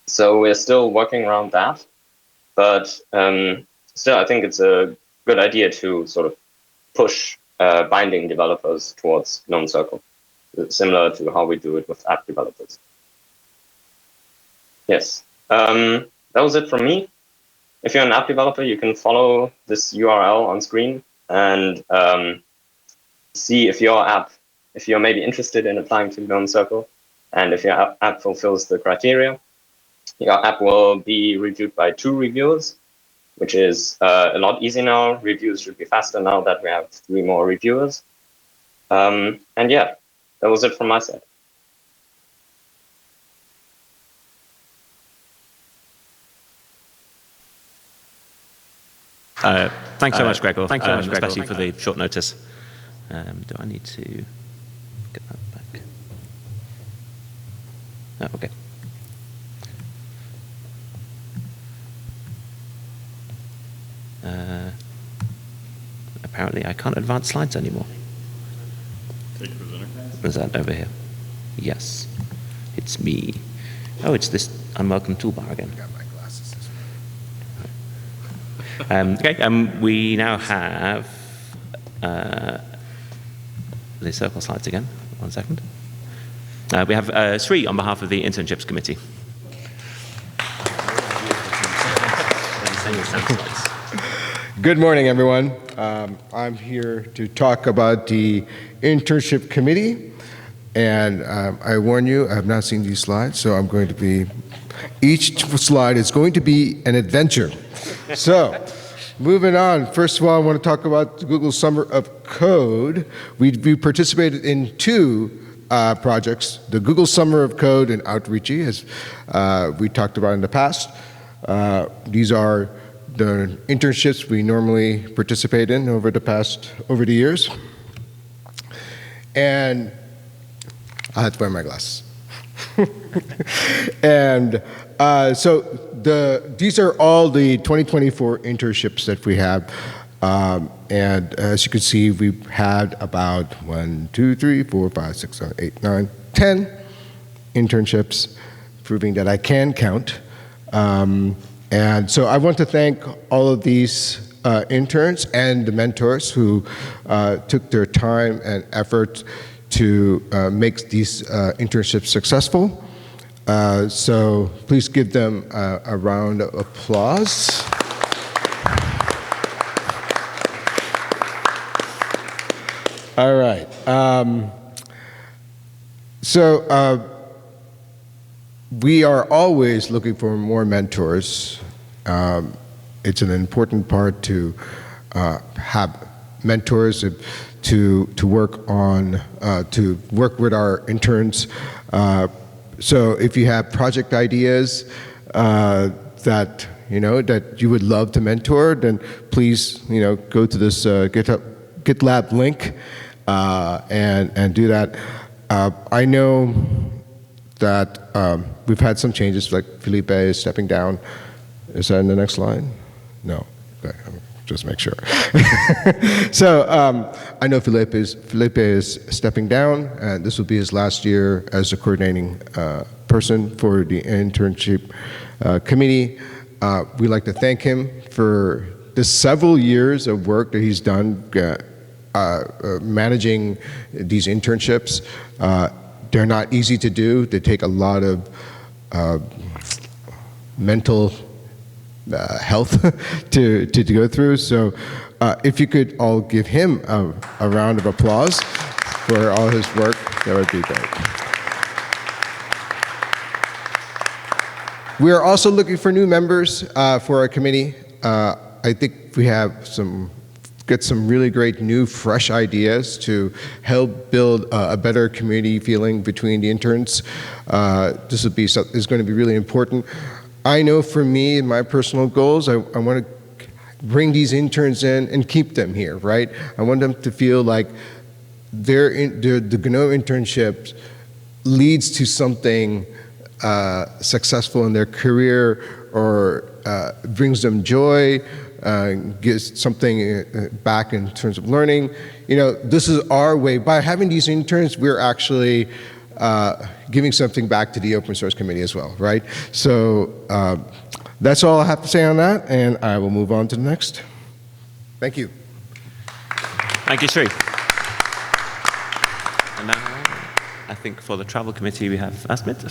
Speaker 7: So we're still working around that. But still, I think it's a good idea to sort of push binding developers towards GNOME Circle, similar to how we do it with app developers. Yes, that was it from me. If you're an app developer, you can follow this URL on screen and see if you're maybe interested in applying to GNOME Circle, and if your app fulfills the criteria. Your app will be reviewed by 2 reviewers, which is a lot easier now. Reviews should be faster now that we have 3 more reviewers. And yeah, that was it from my side.
Speaker 2: Thanks so much, Gregor.
Speaker 5: Thanks so much, Gregor.
Speaker 2: Especially for the short notice. Do I need to get that back? Oh, okay. Apparently, I can't advance slides anymore.
Speaker 1: Take presenter.
Speaker 2: Is that over here? Yes, it's me. Oh, it's this unwelcome toolbar again. Okay, we now have the circle slides again. 1 second. We have Sri on behalf of the Internships Committee.
Speaker 9: Good morning, everyone. I'm here to talk about the Internship Committee. And I warn you, I have not seen these slides, so I'm going to be, each slide is going to be an adventure. So, moving on, first of all, I want to talk about the Google Summer of Code. We participated in 2 projects, the Google Summer of Code and Outreachy, as we talked about in the past. These are the internships we normally participate in over the years. And I have to wear my glasses. And so these are all the 2024 internships that we have. And as you can see, we've had about 1, 2, 3, 4, 5, 6, 7, 8, 9, 10 internships, proving that I can count. And so I want to thank all of these interns and the mentors who took their time and effort to make these internships successful. So please give them a round of applause. All right. We are always looking for more mentors. It's an important part to have mentors to work on, to work with our interns. So if you have project ideas that you would love to mentor, then please go to this GitLab link and do that. I know that we've had some changes, like Felipe is stepping down. Is that in the next slide? No. Okay. Just make sure. So I know Felipe is stepping down, and this will be his last year as a coordinating person for the internship committee. We'd like to thank him for the several years of work that he's done managing these internships. They're not easy to do. They take a lot of mental health to go through. So if you could all give him a round of applause for all his work, that would be great. We are also looking for new members for our committee. I think we have get some really great new, fresh ideas to help build a better community feeling between the interns. This is going to be really important. I know for me and my personal goals, I want to bring these interns in and keep them here, right? I want them to feel like the GNOME internship leads to something successful in their career, or brings them joy, gives something back in terms of learning. This is our way. By having these interns, we're actually giving something back to the open source committee as well, right? So that's all I have to say on that, and I will move on to the next. Thank you.
Speaker 2: Thank you, Sri. And now, I think for the travel committee, we have Asmit.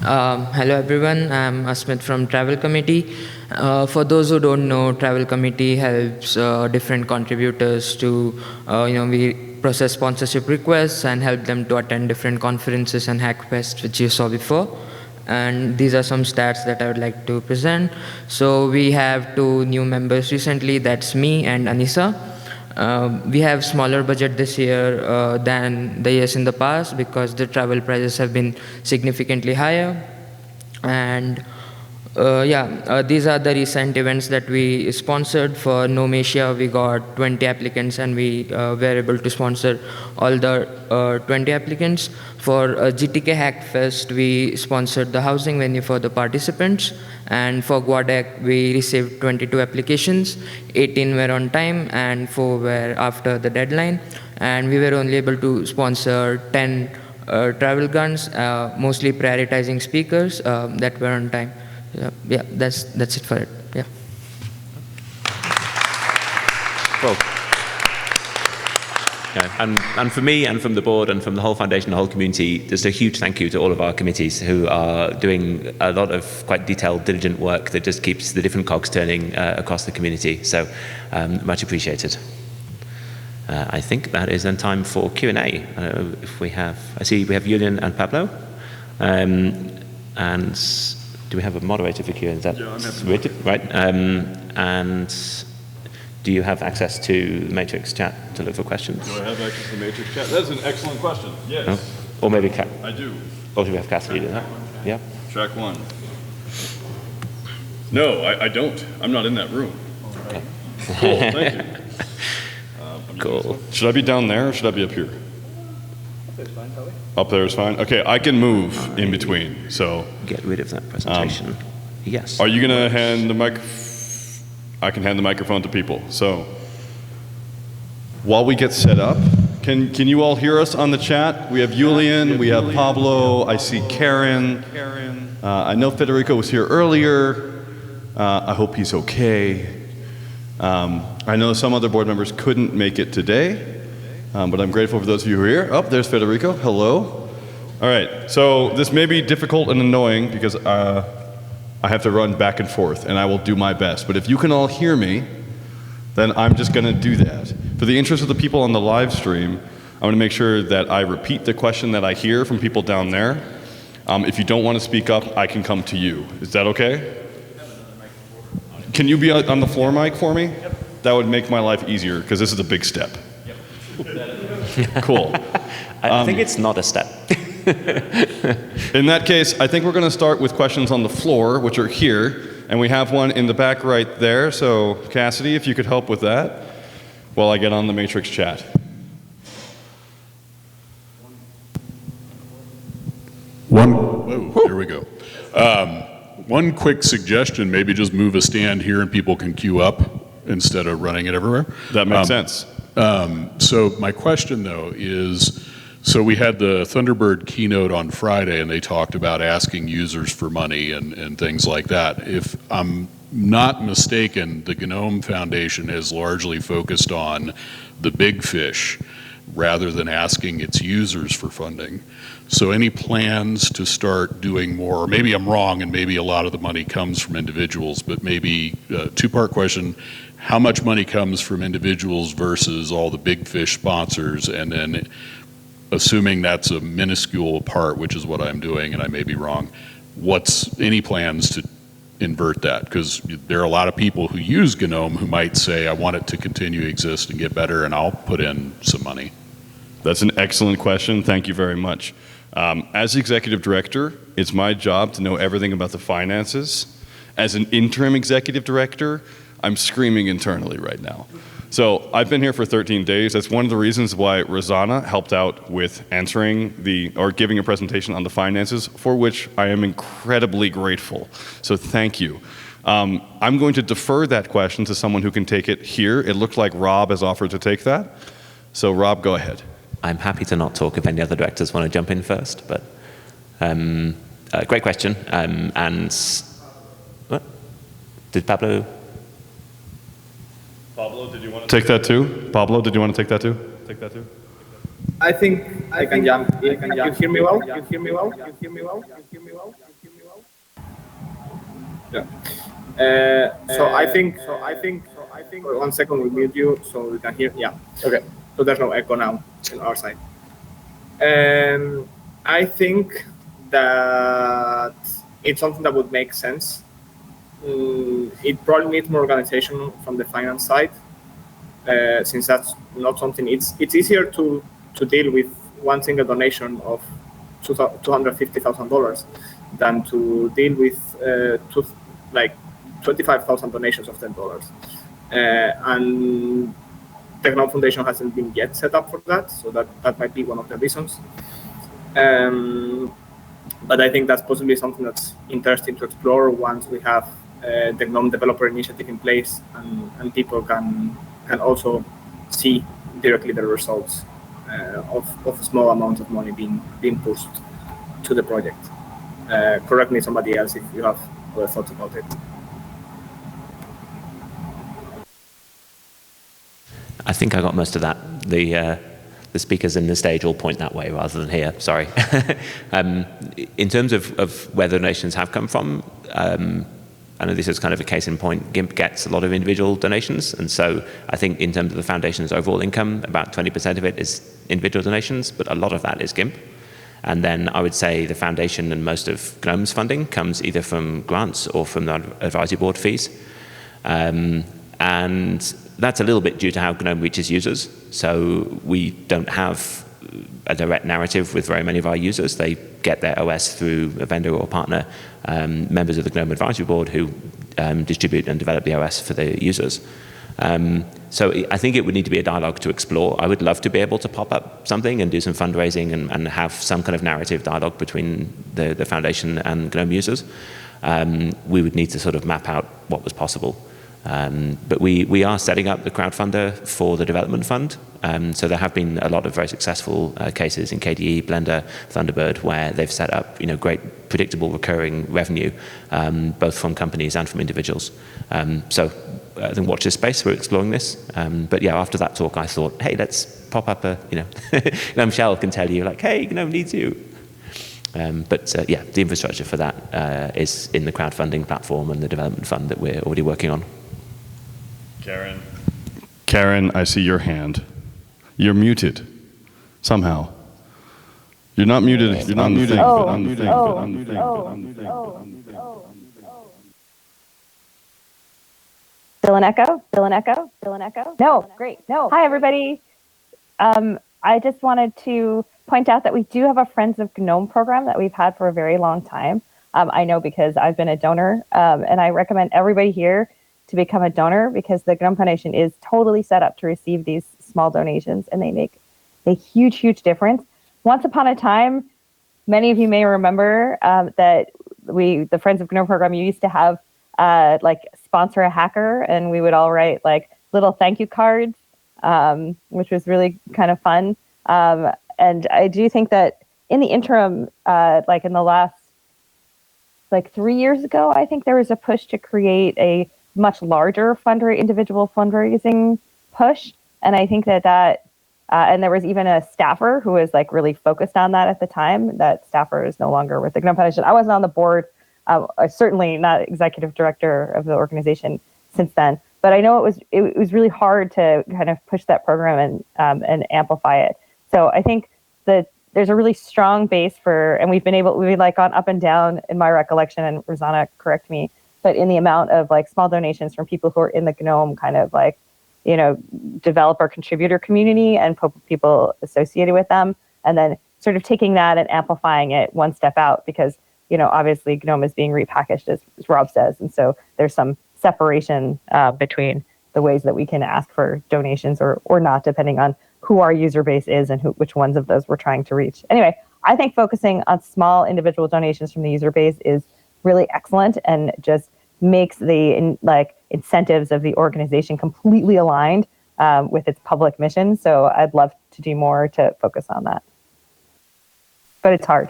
Speaker 10: Hello everyone, I'm Asmit from Travel Committee. For those who don't know, Travel Committee helps different contributors to, we process sponsorship requests and help them to attend different conferences and hackfests, which you saw before. And these are some stats that I would like to present. So we have 2 new members recently, that's me and Anissa. We have smaller budget this year than the years in the past because the travel prices have been significantly higher. And these are the recent events that we sponsored. For GNOME Asia, we got 20 applicants and we were able to sponsor all the 20 applicants. For GTK Hackfest, we sponsored the housing venue for the participants. And for GUADEC, we received 22 applications, 18 were on time and 4 were after the deadline. And we were only able to sponsor 10 travel guns, mostly prioritizing speakers that were on time. Yeah, that's it for it. Yeah.
Speaker 2: Well, and for me and from the board and from the whole foundation, the whole community, just a huge thank you to all of our committees who are doing a lot of quite detailed, diligent work that just keeps the different cogs turning across the community. So much appreciated. I think that is then time for Q&A. If we have, I see we have Julian and Pablo. And do we have a moderator for Q&A? Is that Richard? Right. And do you have access to the Matrix chat to look for questions?
Speaker 1: Do I have access to the Matrix chat? That's an excellent question. Yes.
Speaker 2: No? Or maybe
Speaker 1: I do.
Speaker 2: Or do we have Cassidy do that? Yeah.
Speaker 1: Track 1. No, I don't. I'm not in that room.
Speaker 2: Okay.
Speaker 1: Cool, thank you.
Speaker 2: Cool.
Speaker 1: Should I be down there or should I be up here? Up there is fine? Okay, I can move in between, so.
Speaker 2: Get rid of that presentation. Yes.
Speaker 1: Are you going to hand the mic? I can hand the microphone to people. So, while we get set up, can you all hear us on the chat? We have Julian, we have Pablo, I see Karen. I know Federico was here earlier. I hope he's okay. I know some other board members couldn't make it today. But I'm grateful for those of you who are here. Oh, there's Federico. Hello. All right. So this may be difficult and annoying because I have to run back and forth, and I will do my best. But if you can all hear me, then I'm just going to do that. For the interest of the people on the live stream, I'm going to make sure that I repeat the question that I hear from people down there. If you don't want to speak up, I can come to you. Is that okay? Can you be on the floor mic for me? Yep. That would make my life easier because this is a big step. Cool.
Speaker 2: I think it's not a step.
Speaker 1: In that case, I think we're going to start with questions on the floor, which are here. And we have one in the back right there. So, Cassidy, if you could help with that while I get on the Matrix chat.
Speaker 11: Here we go. One quick suggestion, maybe just move a stand here and people can queue up instead of running it everywhere.
Speaker 1: That makes sense.
Speaker 11: So my question, though, is, so we had the Thunderbird keynote on Friday, and they talked about asking users for money and things like that. If I'm not mistaken, the GNOME Foundation is largely focused on the big fish rather than asking its users for funding. So any plans to start doing more? Maybe I'm wrong, and maybe a lot of the money comes from individuals, but maybe two-part question. How much money comes from individuals versus all the big fish sponsors? And then assuming that's a minuscule part, which is what I'm doing, and I may be wrong, what's any plans to invert that? Because there are a lot of people who use GNOME who might say, I want it to continue to exist and get better, and I'll put in some money.
Speaker 1: That's an excellent question. Thank you very much. As executive director, it's my job to know everything about the finances. As an interim executive director, I'm screaming internally right now. So I've been here for 13 days. That's one of the reasons why Rosanna helped out with answering or giving a presentation on the finances, for which I am incredibly grateful. So thank you. I'm going to defer that question to someone who can take it here. It looks like Rob has offered to take that. So Rob, go ahead.
Speaker 2: I'm happy to not talk if any other directors want to jump in first, but great question. And what? Did Pablo?
Speaker 1: Pablo, did you want to take that too? Pablo, did you want to take that too? Take that too?
Speaker 8: I think I can jump in. You hear me well? You hear me well? You hear me well? You hear me well? You hear me well? Yeah. So I think. 1 second, we mute you so we can hear. Yeah. Okay. So there's no echo now on our side. I think that it's something that would make sense. It probably needs more organization from the finance side, since that's not something. It's easier to deal with one single donation of $250,000 than to deal with like 25,000 donations of $10. And the GNOME Foundation hasn't been yet set up for that, so that might be one of the reasons. But I think that's possibly something that's interesting to explore once we have the GNOME Developer Initiative in place, and people can also see directly the results of a small amount of money being pushed to the project. Correct me, somebody else, if you have other thoughts about it.
Speaker 2: I think I got most of that. The speakers in the stage all point that way rather than here, sorry. In terms of where the donations have come from, I know this is kind of a case in point. GIMP gets a lot of individual donations, and so I think in terms of the foundation's overall income, about 20% of it is individual donations, but a lot of that is GIMP. And then I would say the foundation and most of GNOME's funding comes either from grants or from the advisory board fees. And that's a little bit due to how GNOME reaches users. So we don't have a direct narrative with very many of our users. They get their OS through a vendor or partner, members of the GNOME advisory board who distribute and develop the OS for the users. So I think it would need to be a dialogue to explore. I would love to be able to pop up something and do some fundraising and have some kind of narrative dialogue between the foundation and GNOME users. We would need to sort of map out what was possible. But we are setting up the crowdfunder for the development fund. So there have been a lot of very successful cases in KDE, Blender, Thunderbird, where they've set up great predictable recurring revenue, both from companies and from individuals. So I think watch this space, we're exploring this. But yeah, after that talk, I thought, hey, let's pop up a, GNOME Shell can tell you, like, hey, GNOME needs you. But yeah, the infrastructure for that is in the crowdfunding platform and the development fund that we're already working on.
Speaker 1: Karen, I see your hand. You're muted somehow. You're not muted. You're not muted.
Speaker 12: Still an echo? Still an echo? Still an echo? No, great. No. Hi, everybody. I just wanted to point out that we do have a Friends of GNOME program that we've had for a very long time. I know because I've been a donor, and I recommend everybody here to become a donor because the GNOME Foundation is totally set up to receive these small donations, and they make a huge, huge difference. Once upon a time, many of you may remember that the Friends of GNOME program, you used to have like sponsor a hacker, and we would all write like little thank you cards, which was really kind of fun. And I do think that in the interim, like in the last, like 3 years ago, I think there was a push to create a much larger individual fundraising push. And I think that and there was even a staffer who was like really focused on that at the time. That staffer is no longer with the GNOME Foundation. I wasn't on the board, certainly not executive director of the organization since then. But I know it was really hard to kind of push that program and amplify it. So I think that there's a really strong base and we've like gone up and down in my recollection, and Rosanna, correct me, but in the amount of like small donations from people who are in the GNOME kind of like, developer contributor community and people associated with them, and then sort of taking that and amplifying it one step out because, obviously GNOME is being repackaged as Rob says. And so there's some separation between the ways that we can ask for donations or not, depending on who our user base is and which ones of those we're trying to reach. Anyway, I think focusing on small individual donations from the user base is really excellent and just makes the incentives of the organization completely aligned with its public mission. So I'd love to do more to focus on that. But it's hard.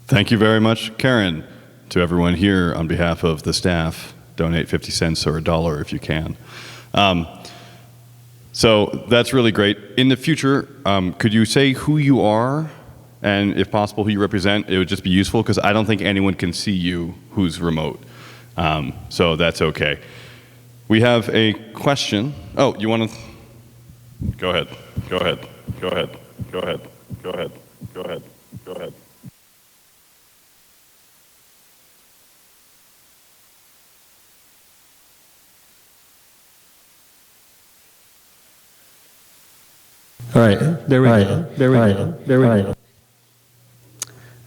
Speaker 1: Thank you very much, Karen. To everyone here, on behalf of the staff, donate 50 cents or $1 if you can. So that's really great. In the future, could you say who you are and, if possible, who you represent? It would just be useful because I don't think anyone can see you who's remote. So that's okay. We have a question. Oh, you want to? Go ahead. Go ahead. Go ahead. Go ahead. Go ahead. Go ahead. Go ahead.
Speaker 13: All right, there we go. There we go. There we go.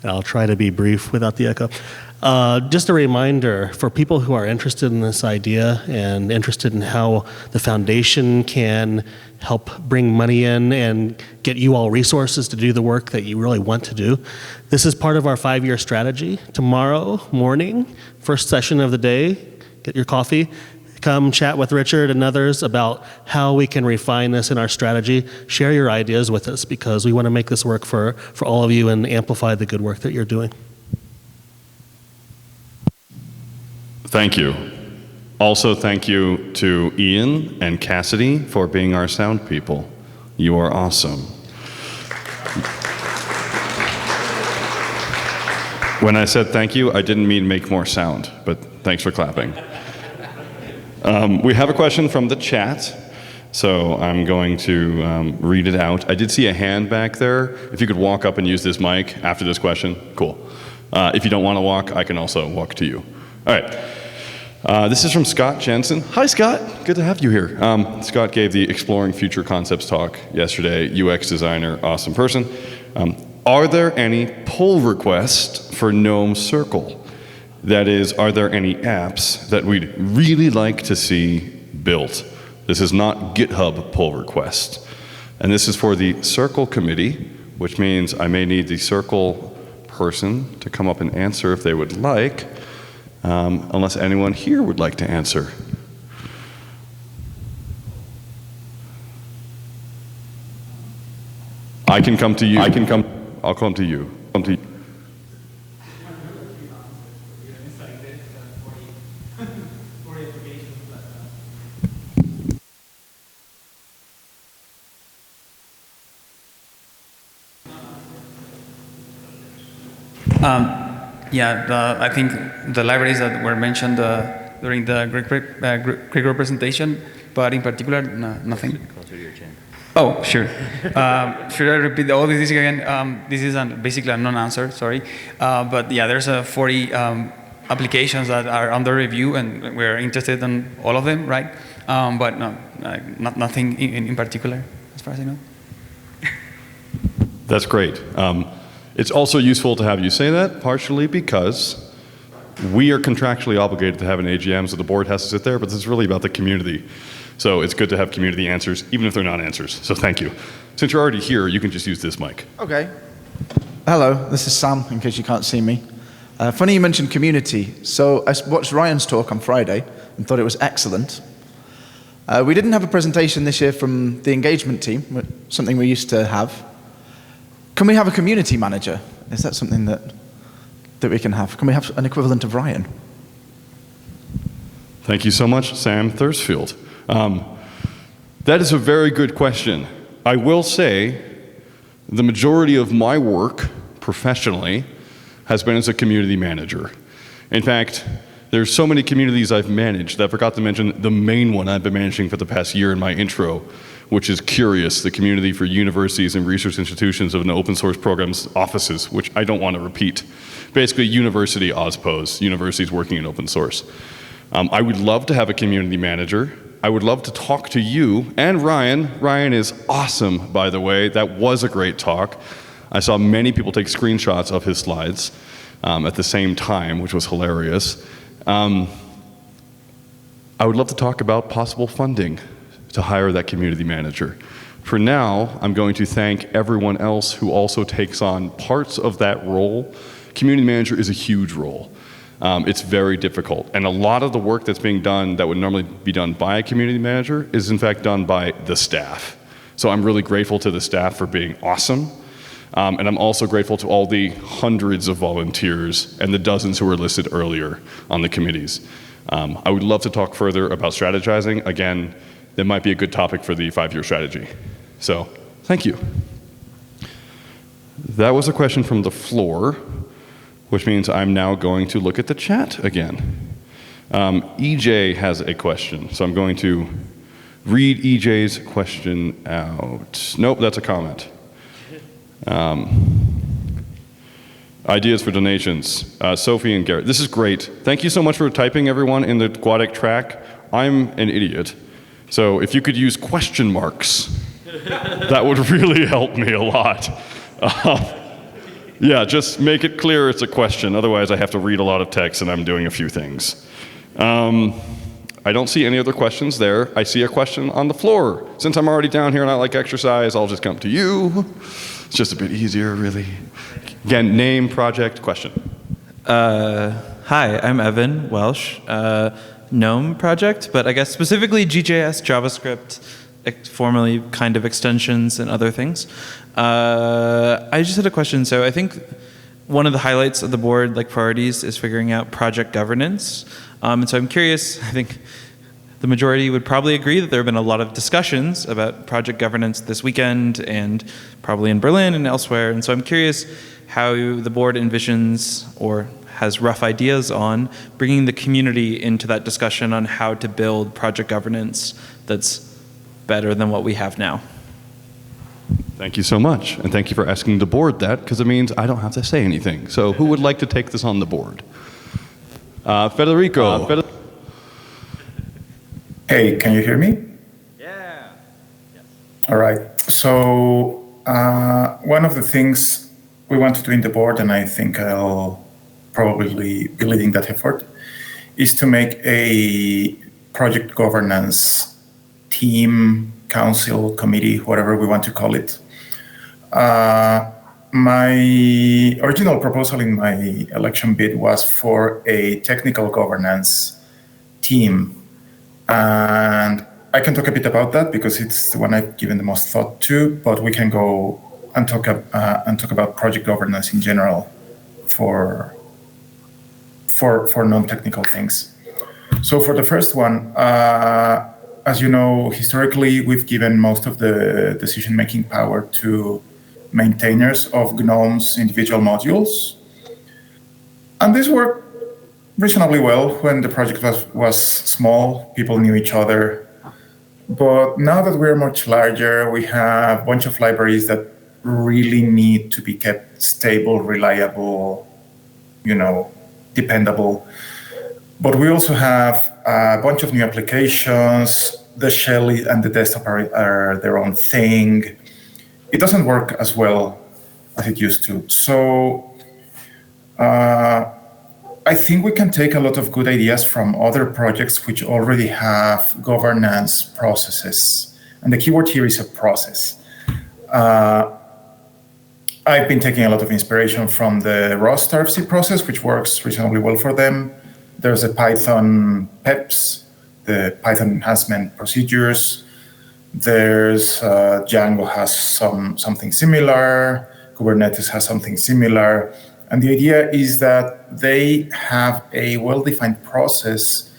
Speaker 13: I'll try to be brief without the echo. Just a reminder for people who are interested in this idea and interested in how the foundation can help bring money in and get you all resources to do the work that you really want to do. This is part of our 5-year strategy. Tomorrow morning, first session of the day, get your coffee. Come chat with Richard and others about how we can refine this in our strategy. Share your ideas with us because we want to make this work for all of you and amplify the good work that you're doing.
Speaker 1: Thank you. Also, thank you to Ian and Cassidy for being our sound people. You are awesome. When I said thank you, I didn't mean make more sound, but thanks for clapping. We have a question from the chat, so I'm going to read it out. I did see a hand back there. If you could walk up and use this mic after this question, cool. If you don't want to walk, I can also walk to you. All right. This is from Scott Jensen. Hi, Scott. Good to have you here. Scott gave the Exploring Future Concepts talk yesterday. UX designer, awesome person. Are there any pull requests for GNOME Circle? That is, are there any apps that we'd really like to see built? This is not GitHub pull request. And this is for the Circle committee, which means I may need the Circle person to come up and answer if they would like, unless anyone here would like to answer. I can come to you. I'll come to you. Come to you.
Speaker 14: I think the libraries that were mentioned during the Greek group presentation, but in particular, nothing. Oh, sure. Should I repeat all this again? This is basically a non-answer, sorry. But yeah, there's 40 applications that are under review, and we're interested in all of them, right? But no, nothing in particular, as far as I know.
Speaker 1: That's great. It's also useful to have you say that, partially because we are contractually obligated to have an AGM, so the board has to sit there, but this is really about the community. So it's good to have community answers, even if they're not answers. So thank you. Since you're already here, you can just use this mic.
Speaker 15: Okay. Hello, this is Sam, in case you can't see me. Funny you mentioned community. So I watched Ryan's talk on Friday and thought it was excellent. We didn't have a presentation this year from the engagement team, something we used to have. Can we have a community manager? Is that something that we can have? Can we have an equivalent of Ryan?
Speaker 1: Thank you so much, Sam Thursfield. That is a very good question. I will say the majority of my work professionally has been as a community manager. In fact, there's so many communities I've managed that I forgot to mention the main one I've been managing for the past year in my intro, which is Curious, the community for universities and research institutions of an open source program's offices, which I don't want to repeat. Basically, university OSPOs, universities working in open source. I would love to have a community manager. I would love to talk to you and Ryan. Ryan is awesome, by the way. That was a great talk. I saw many people take screenshots of his slides at the same time, which was hilarious. I would love to talk about possible funding to hire that community manager. For now, I'm going to thank everyone else who also takes on parts of that role. Community manager is a huge role. It's very difficult. And a lot of the work that's being done that would normally be done by a community manager is in fact done by the staff. So I'm really grateful to the staff for being awesome. And I'm also grateful to all the hundreds of volunteers and the dozens who were listed earlier on the committees. I would love to talk further about strategizing. Again, that might be a good topic for the 5-year strategy. So, thank you. That was a question from the floor, which means I'm now going to look at the chat again. EJ has a question, so I'm going to Read EJ's question out. Nope, that's a comment. Ideas for donations. Sophie and Garrett. This is great. Thank you so much for typing, everyone, in the GUADEC track. I'm an idiot. So if you could use question marks, that would really help me a lot. Yeah, just make it clear it's a question. Otherwise, I have to read a lot of text, and I'm doing a few things. I don't see any other questions there. I see a question on the floor. Since I'm already down here and I like exercise, I'll just come to you. It's just a bit easier, really. Again, name, project, question.
Speaker 16: Hi, I'm Evan Welsh, GNOME project, but I guess specifically GJS, JavaScript, formerly kind of extensions and other things. I just had a question. So I think one of the highlights of the board, like priorities, is figuring out project governance. And so I'm curious, I think the majority would probably agree that there have been a lot of discussions about project governance this weekend and probably in Berlin and elsewhere. And so I'm curious how the board envisions or has rough ideas on bringing the community into that discussion on how to build project governance that's better than what we have now.
Speaker 1: Thank you so much. And thank you for asking the board that, because it means I don't have to say anything. So who would like to take this on the board? Federico.
Speaker 17: Hey, can you hear me? Yeah. Yes. All right. So one of the things we want to do in the board, and I think I'll probably be leading that effort, is to make a project governance team, council, committee, whatever we want to call it. My original proposal in my election bid was for a technical governance team. And I can talk a bit about that because it's the one I've given the most thought to, but we can go and talk about project governance in general for non-technical things. So for the first one, as you know, historically, we've given most of the decision-making power to maintainers of GNOME's individual modules. And this worked reasonably well when the project was small, people knew each other. But now that we're much larger, we have a bunch of libraries that really need to be kept stable, reliable, dependable. But we also have a bunch of new applications. The shell and the desktop are their own thing. It doesn't work as well as it used to. So I think we can take a lot of good ideas from other projects which already have governance processes. And the keyword here is a process. I've been taking a lot of inspiration from the Rust RFC process, which works reasonably well for them. There's a Python PEPs, the Python enhancement procedures. There's Django has something similar. Kubernetes has something similar. And the idea is that they have a well-defined process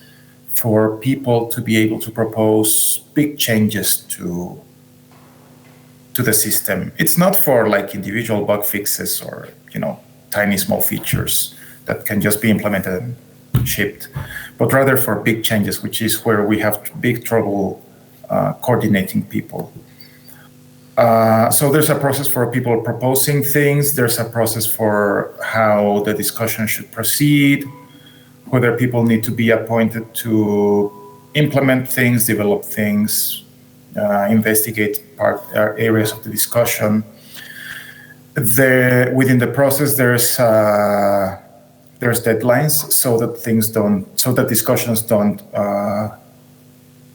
Speaker 17: for people to be able to propose big changes to the system. It's not for like individual bug fixes or tiny small features that can just be implemented and shipped, but rather for big changes, which is where we have big trouble coordinating people. So there's a process for people proposing things. There's a process for how the discussion should proceed, whether people need to be appointed to implement things, develop things, investigate areas of the discussion. Within the process, there's deadlines so that discussions don't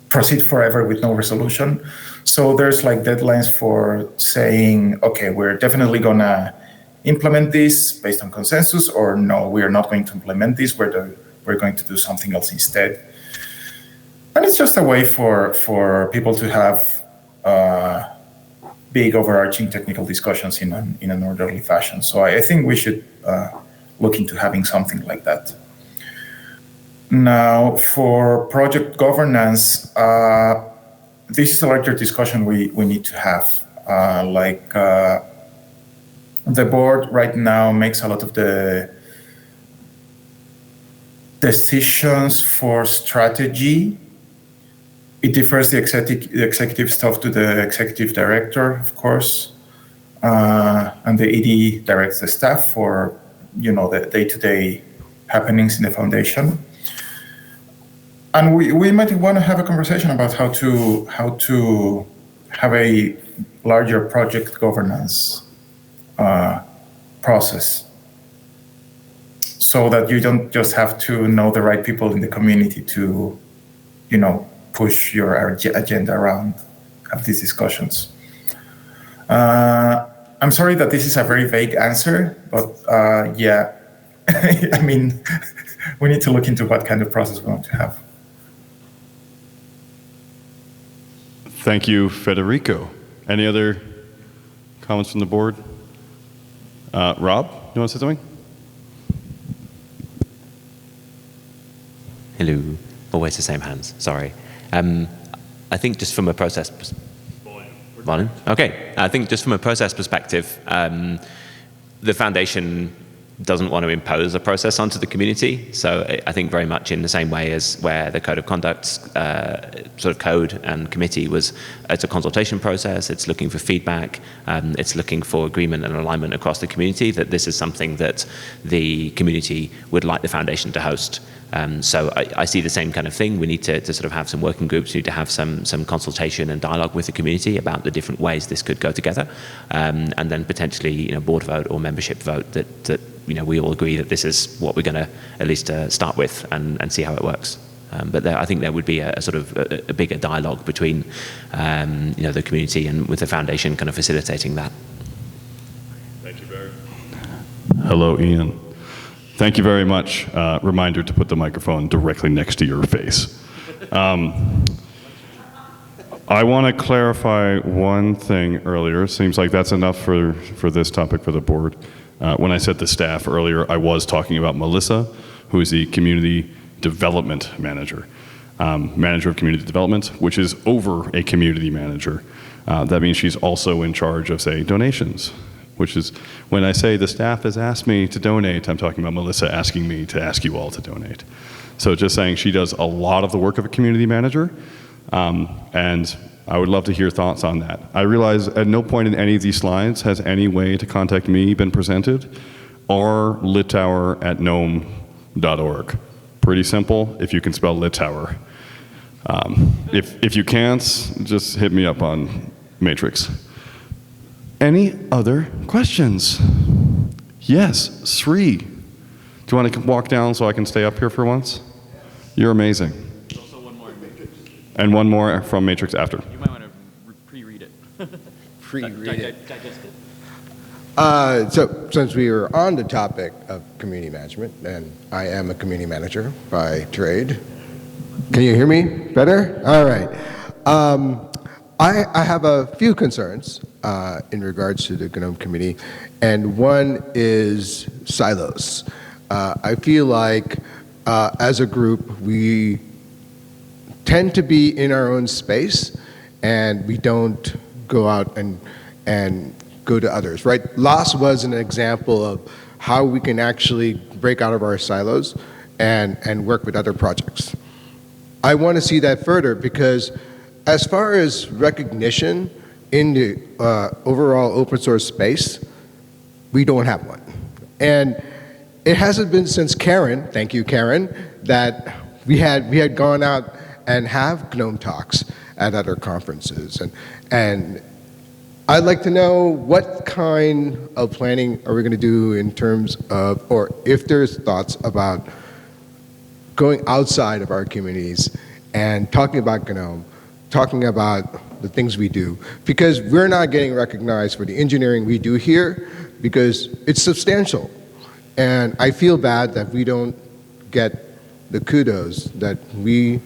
Speaker 17: proceed forever with no resolution. So there's like deadlines for saying, okay, we're definitely gonna implement this based on consensus, or no, we are not going to implement this, we're going to do something else instead. And it's just a way for people to have big overarching technical discussions in an orderly fashion. So I think we should look into having something like that. Now, for project governance, this is a larger discussion we need to have. The board right now makes a lot of the decisions for strategy It defers the executive stuff to the executive director, of course, and the ED directs the staff for, the day-to-day happenings in the foundation. And we might want to have a conversation about how to have a larger project governance process, so that you don't just have to know the right people in the community to, push your agenda around, have these discussions. I'm sorry that this is a very vague answer, but yeah, I mean, we need to look into what kind of process we want to have.
Speaker 1: Thank you, Federico. Any other comments from the board? Rob, you want to say something?
Speaker 2: Hello. Always the same hands. Sorry. I think just from a process. Volume. Okay. I think just from a process perspective, the foundation doesn't want to impose a process onto the community. So I think very much in the same way as where the code of conduct sort of code and committee it's a consultation process, it's looking for feedback, it's looking for agreement and alignment across the community, that this is something that the community would like the foundation to host. So I see the same kind of thing. We need to sort of have some working groups, we need to have some consultation and dialogue with the community about the different ways this could go together, and then potentially board vote or membership vote that we all agree that this is what we're going to at least start with and see how it works. But I think there would be a sort of a bigger dialogue between the community and with the foundation kind of facilitating that.
Speaker 1: Thank you, Barry. Hello, Ian. Thank you very much. Reminder to put the microphone directly next to your face. I want to clarify one thing earlier. Seems like that's enough for this topic for the board. When I said the staff earlier, I was talking about Melissa, who is the Community Development Manager. Manager of Community Development, which is over a community manager. That means she's also in charge of, say, donations, which is, when I say the staff has asked me to donate, I'm talking about Melissa asking me to ask you all to donate. So just saying she does a lot of the work of a community manager, and I would love to hear thoughts on that. I realize at no point in any of these slides has any way to contact me been presented, or littower@gnome.org. Pretty simple, if you can spell Littower. If you can't, just hit me up on Matrix. Any other questions? Yes, Sri. Do you want to walk down so I can stay up here for once? You're amazing.
Speaker 5: Also one more in Matrix.
Speaker 1: And one more from Matrix after.
Speaker 5: You might want to pre-read it.
Speaker 9: Pre-read it.
Speaker 5: Digest it.
Speaker 9: So since we are on the topic of community management, and I am a community manager by trade. Can you hear me better? All right. I have a few concerns in regards to the GNOME committee, and one is silos. I feel like as a group, we tend to be in our own space, and we don't go out and go to others, right? LOS was an example of how we can actually break out of our silos and work with other projects. I want to see that further because as far as recognition in the overall open source space, we don't have one. And it hasn't been since Karen, thank you Karen, that we had gone out and have GNOME talks at other conferences. And I'd like to know what kind of planning are we going to do in terms of, or if there's thoughts about going outside of our communities and talking about GNOME, talking about the things we do, because we're not getting recognized for the engineering we do here because it's substantial. And I feel bad that we don't get the kudos that we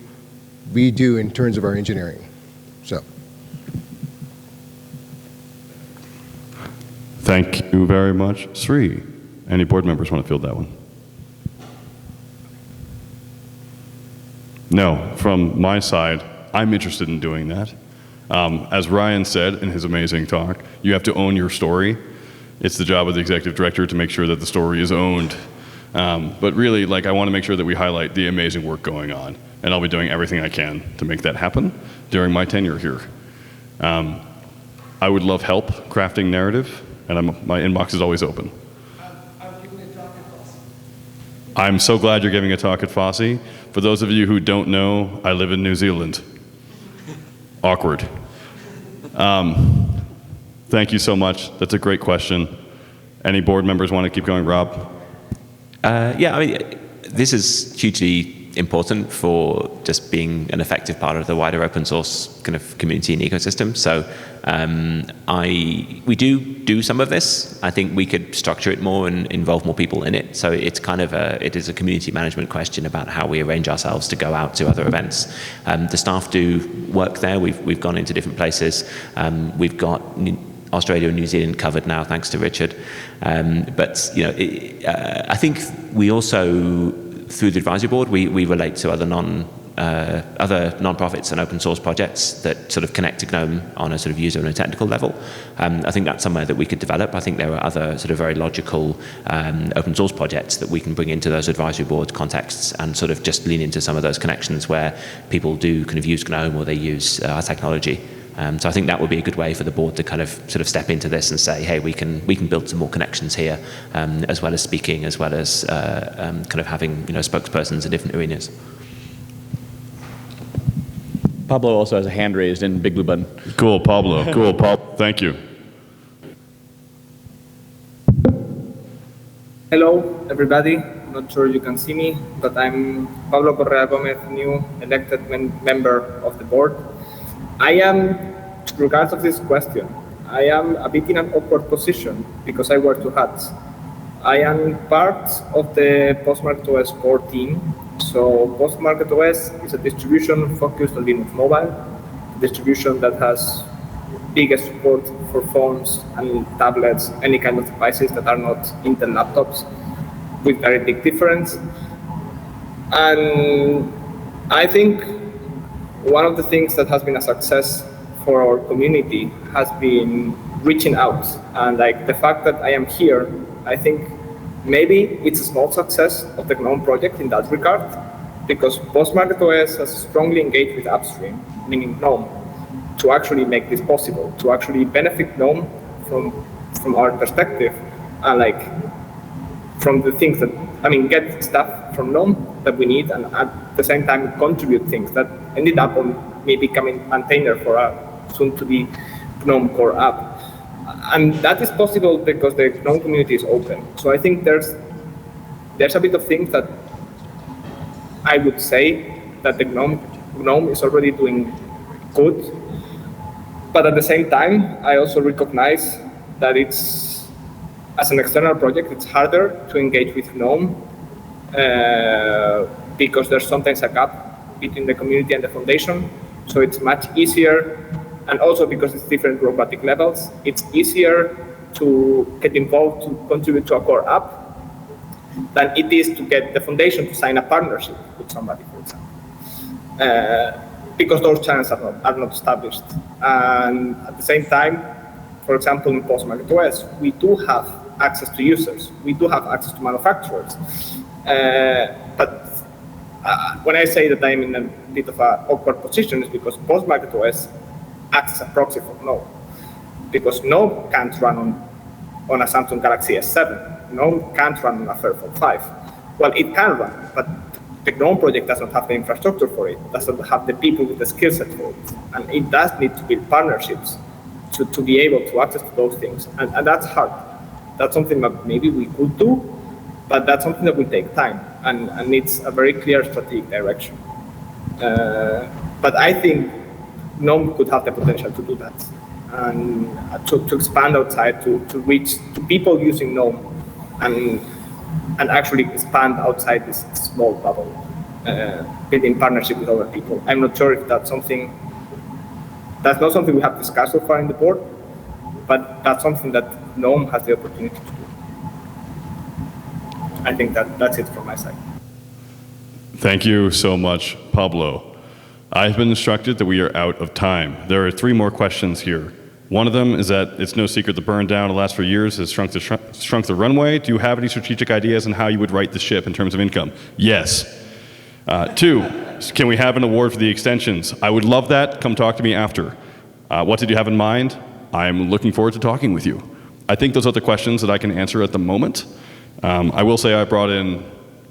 Speaker 9: do in terms of our engineering. So.
Speaker 1: Thank you very much, Sri. Any board members want to field that one? No, from my side, I'm interested in doing that. As Ryan said in his amazing talk, you have to own your story. It's the job of the executive director to make sure that the story is owned. But really, I want to make sure that we highlight the amazing work going on. and I'll be doing everything I can to make that happen during my tenure here. I would love help crafting narrative, and my inbox is always open. I'm so glad you're giving a talk at FOSSE. For those of you who don't know, I live in New Zealand. Awkward. Thank you so much. That's a great question. Any board members want to keep going? Rob?
Speaker 2: Yeah, I mean, this is hugely important for just being an effective part of the wider open source kind of community and ecosystem. So we do some of this. I think we could structure it more and involve more people in it. So it's kind of it is a community management question about how we arrange ourselves to go out to other events. The staff do work there. We've gone into different places. We've got Australia and New Zealand covered now, thanks to Richard. But you know, I think we also, through the advisory board, we relate to other non-profits and open source projects that sort of connect to GNOME on a sort of user and a technical level. I think that's somewhere that we could develop. I think there are other sort of very logical open source projects that we can bring into those advisory board contexts and sort of just lean into some of those connections where people do kind of use GNOME or they use our technology. So I think that would be a good way for the board to kind of sort of step into this and say, hey, we can build some more connections here, as well as speaking, as well as kind of having spokespersons in different arenas.
Speaker 5: Pablo also has a hand raised in Big Blue Button.
Speaker 1: Cool, Pablo. Cool, Pablo. Thank you.
Speaker 8: Hello, everybody. Not sure you can see me, but I'm Pablo Correa Gomez, new elected member of the board. I am, regardless of this question, I am a bit in an awkward position because I wear two hats. I am part of the Postmarket OS core team. So Postmarket OS is a distribution focused on Linux Mobile, a distribution that has biggest support for phones and tablets, any kind of devices that are not Intel laptops, with very big difference. And I think one of the things that has been a success for our community has been reaching out. And like the fact that I am here, I think maybe it's a small success of the GNOME project in that regard, because Postmarket OS has strongly engaged with upstream, meaning GNOME, to actually make this possible, to actually benefit GNOME from our perspective, and like from the things that, I mean, get stuff from GNOME that we need, and at the same time contribute things that ended up on me becoming maintainer for a soon-to-be GNOME core app. And that is possible because the GNOME community is open. So I think there's a bit of things that I would say that the GNOME is already doing good. But at the same time, I also recognize that it's, as an external project, it's harder to engage with GNOME because there's sometimes a gap between the community and the foundation. So it's much easier, and also because it's different bureaucratic levels, it's easier to get involved to contribute to a core app than it is to get the foundation to sign a partnership with somebody, for example. Because those channels are not established. And at the same time, for example, in Postmarket OS, we do have access to users. We do have access to manufacturers. But when I say that I'm in a bit of an awkward position, it's because Postmarket OS acts as a proxy for GNOME. Because GNOME can't run on a Samsung Galaxy S7. GNOME can't run on a Fairphone 5. Well, it can run, but the GNOME project does not have the infrastructure for it, does not have the people with the skill set for it. And it does need to build partnerships to be able to access to those things. And that's hard. That's something that maybe we could do, but that's something that will take time and needs a very clear strategic direction. But I think GNOME could have the potential to do that and to expand outside, to reach to people using GNOME and actually expand outside this small bubble, building partnership with other people. I'm not sure if that's not something we have discussed so far in the board, but that's something that GNOME has the opportunity to do. I think that's it from my side.
Speaker 1: Thank you so much, Pablo. I've been instructed that we are out of time. There are 3 more questions here. One of them is that it's no secret the burn down the last 4 years has shrunk the runway. Do you have any strategic ideas on how you would right the ship in terms of income? Yes. 2, can we have an award for the extensions? I would love that. Come talk to me after. What did you have in mind? I'm looking forward to talking with you. I think those are the questions that I can answer at the moment. I will say I brought in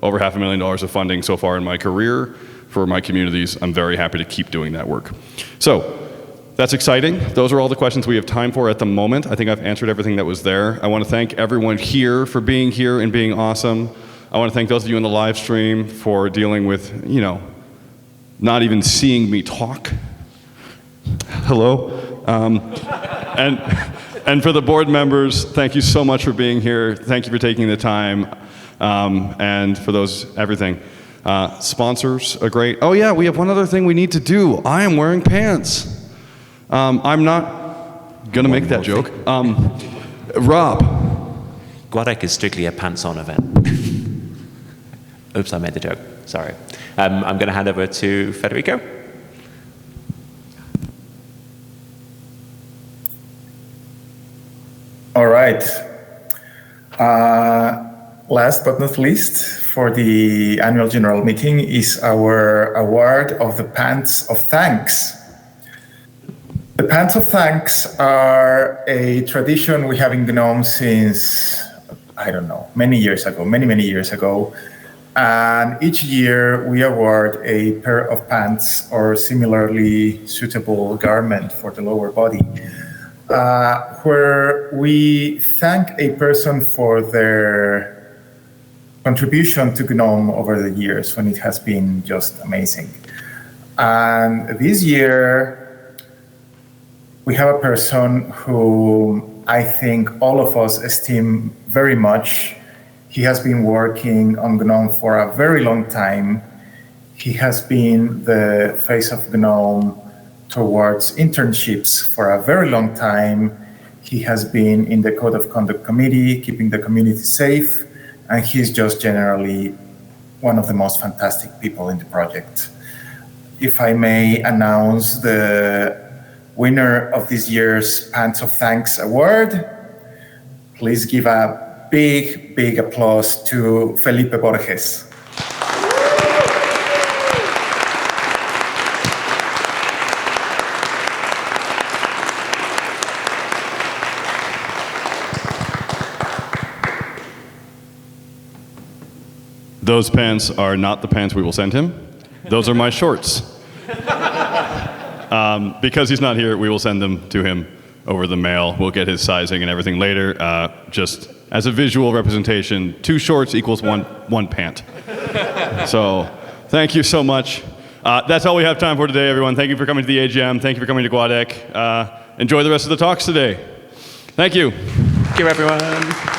Speaker 1: over $500,000 of funding so far in my career for my communities. I'm very happy to keep doing that work. So that's exciting. Those are all the questions we have time for at the moment. I think I've answered everything that was there. I want to thank everyone here for being here and being awesome. I want to thank those of you in the live stream for dealing with, not even seeing me talk. Hello. And for the board members, thank you so much for being here. Thank you for taking the time. And for those, everything. Sponsors are great. Oh yeah, we have one other thing we need to do. I am wearing pants. I'm not gonna make that joke. Rob.
Speaker 2: GUADEC is strictly a pants-on event. Oops, I made the joke. Sorry. I'm gonna hand over to Federico.
Speaker 17: All right. Last but not least, for the annual general meeting is our award of the Pants of Thanks. The Pants of Thanks are a tradition we have in GNOME since, I don't know, many years ago, many years ago. And each year we award a pair of pants or similarly suitable garment for the lower body, where we thank a person for their contribution to GNOME over the years when it has been just amazing. And this year, we have a person who I think all of us esteem very much. He has been working on GNOME for a very long time. He has been the face of GNOME towards internships for a very long time. He has been in the Code of Conduct Committee, keeping the community safe, and he's just generally one of the most fantastic people in the project. If I may announce the winner of this year's Pants of Thanks Award, please give a big, big applause to Felipe Borges.
Speaker 1: Those pants are not the pants we will send him. Those are my shorts. Because he's not here, we will send them to him over the mail. We'll get his sizing and everything later. Just as a visual representation, 2 shorts equals one pant. So thank you so much. That's all we have time for today, everyone. Thank you for coming to the AGM. Thank you for coming to GUADEC. Enjoy the rest of the talks today. Thank you.
Speaker 2: Thank you, everyone.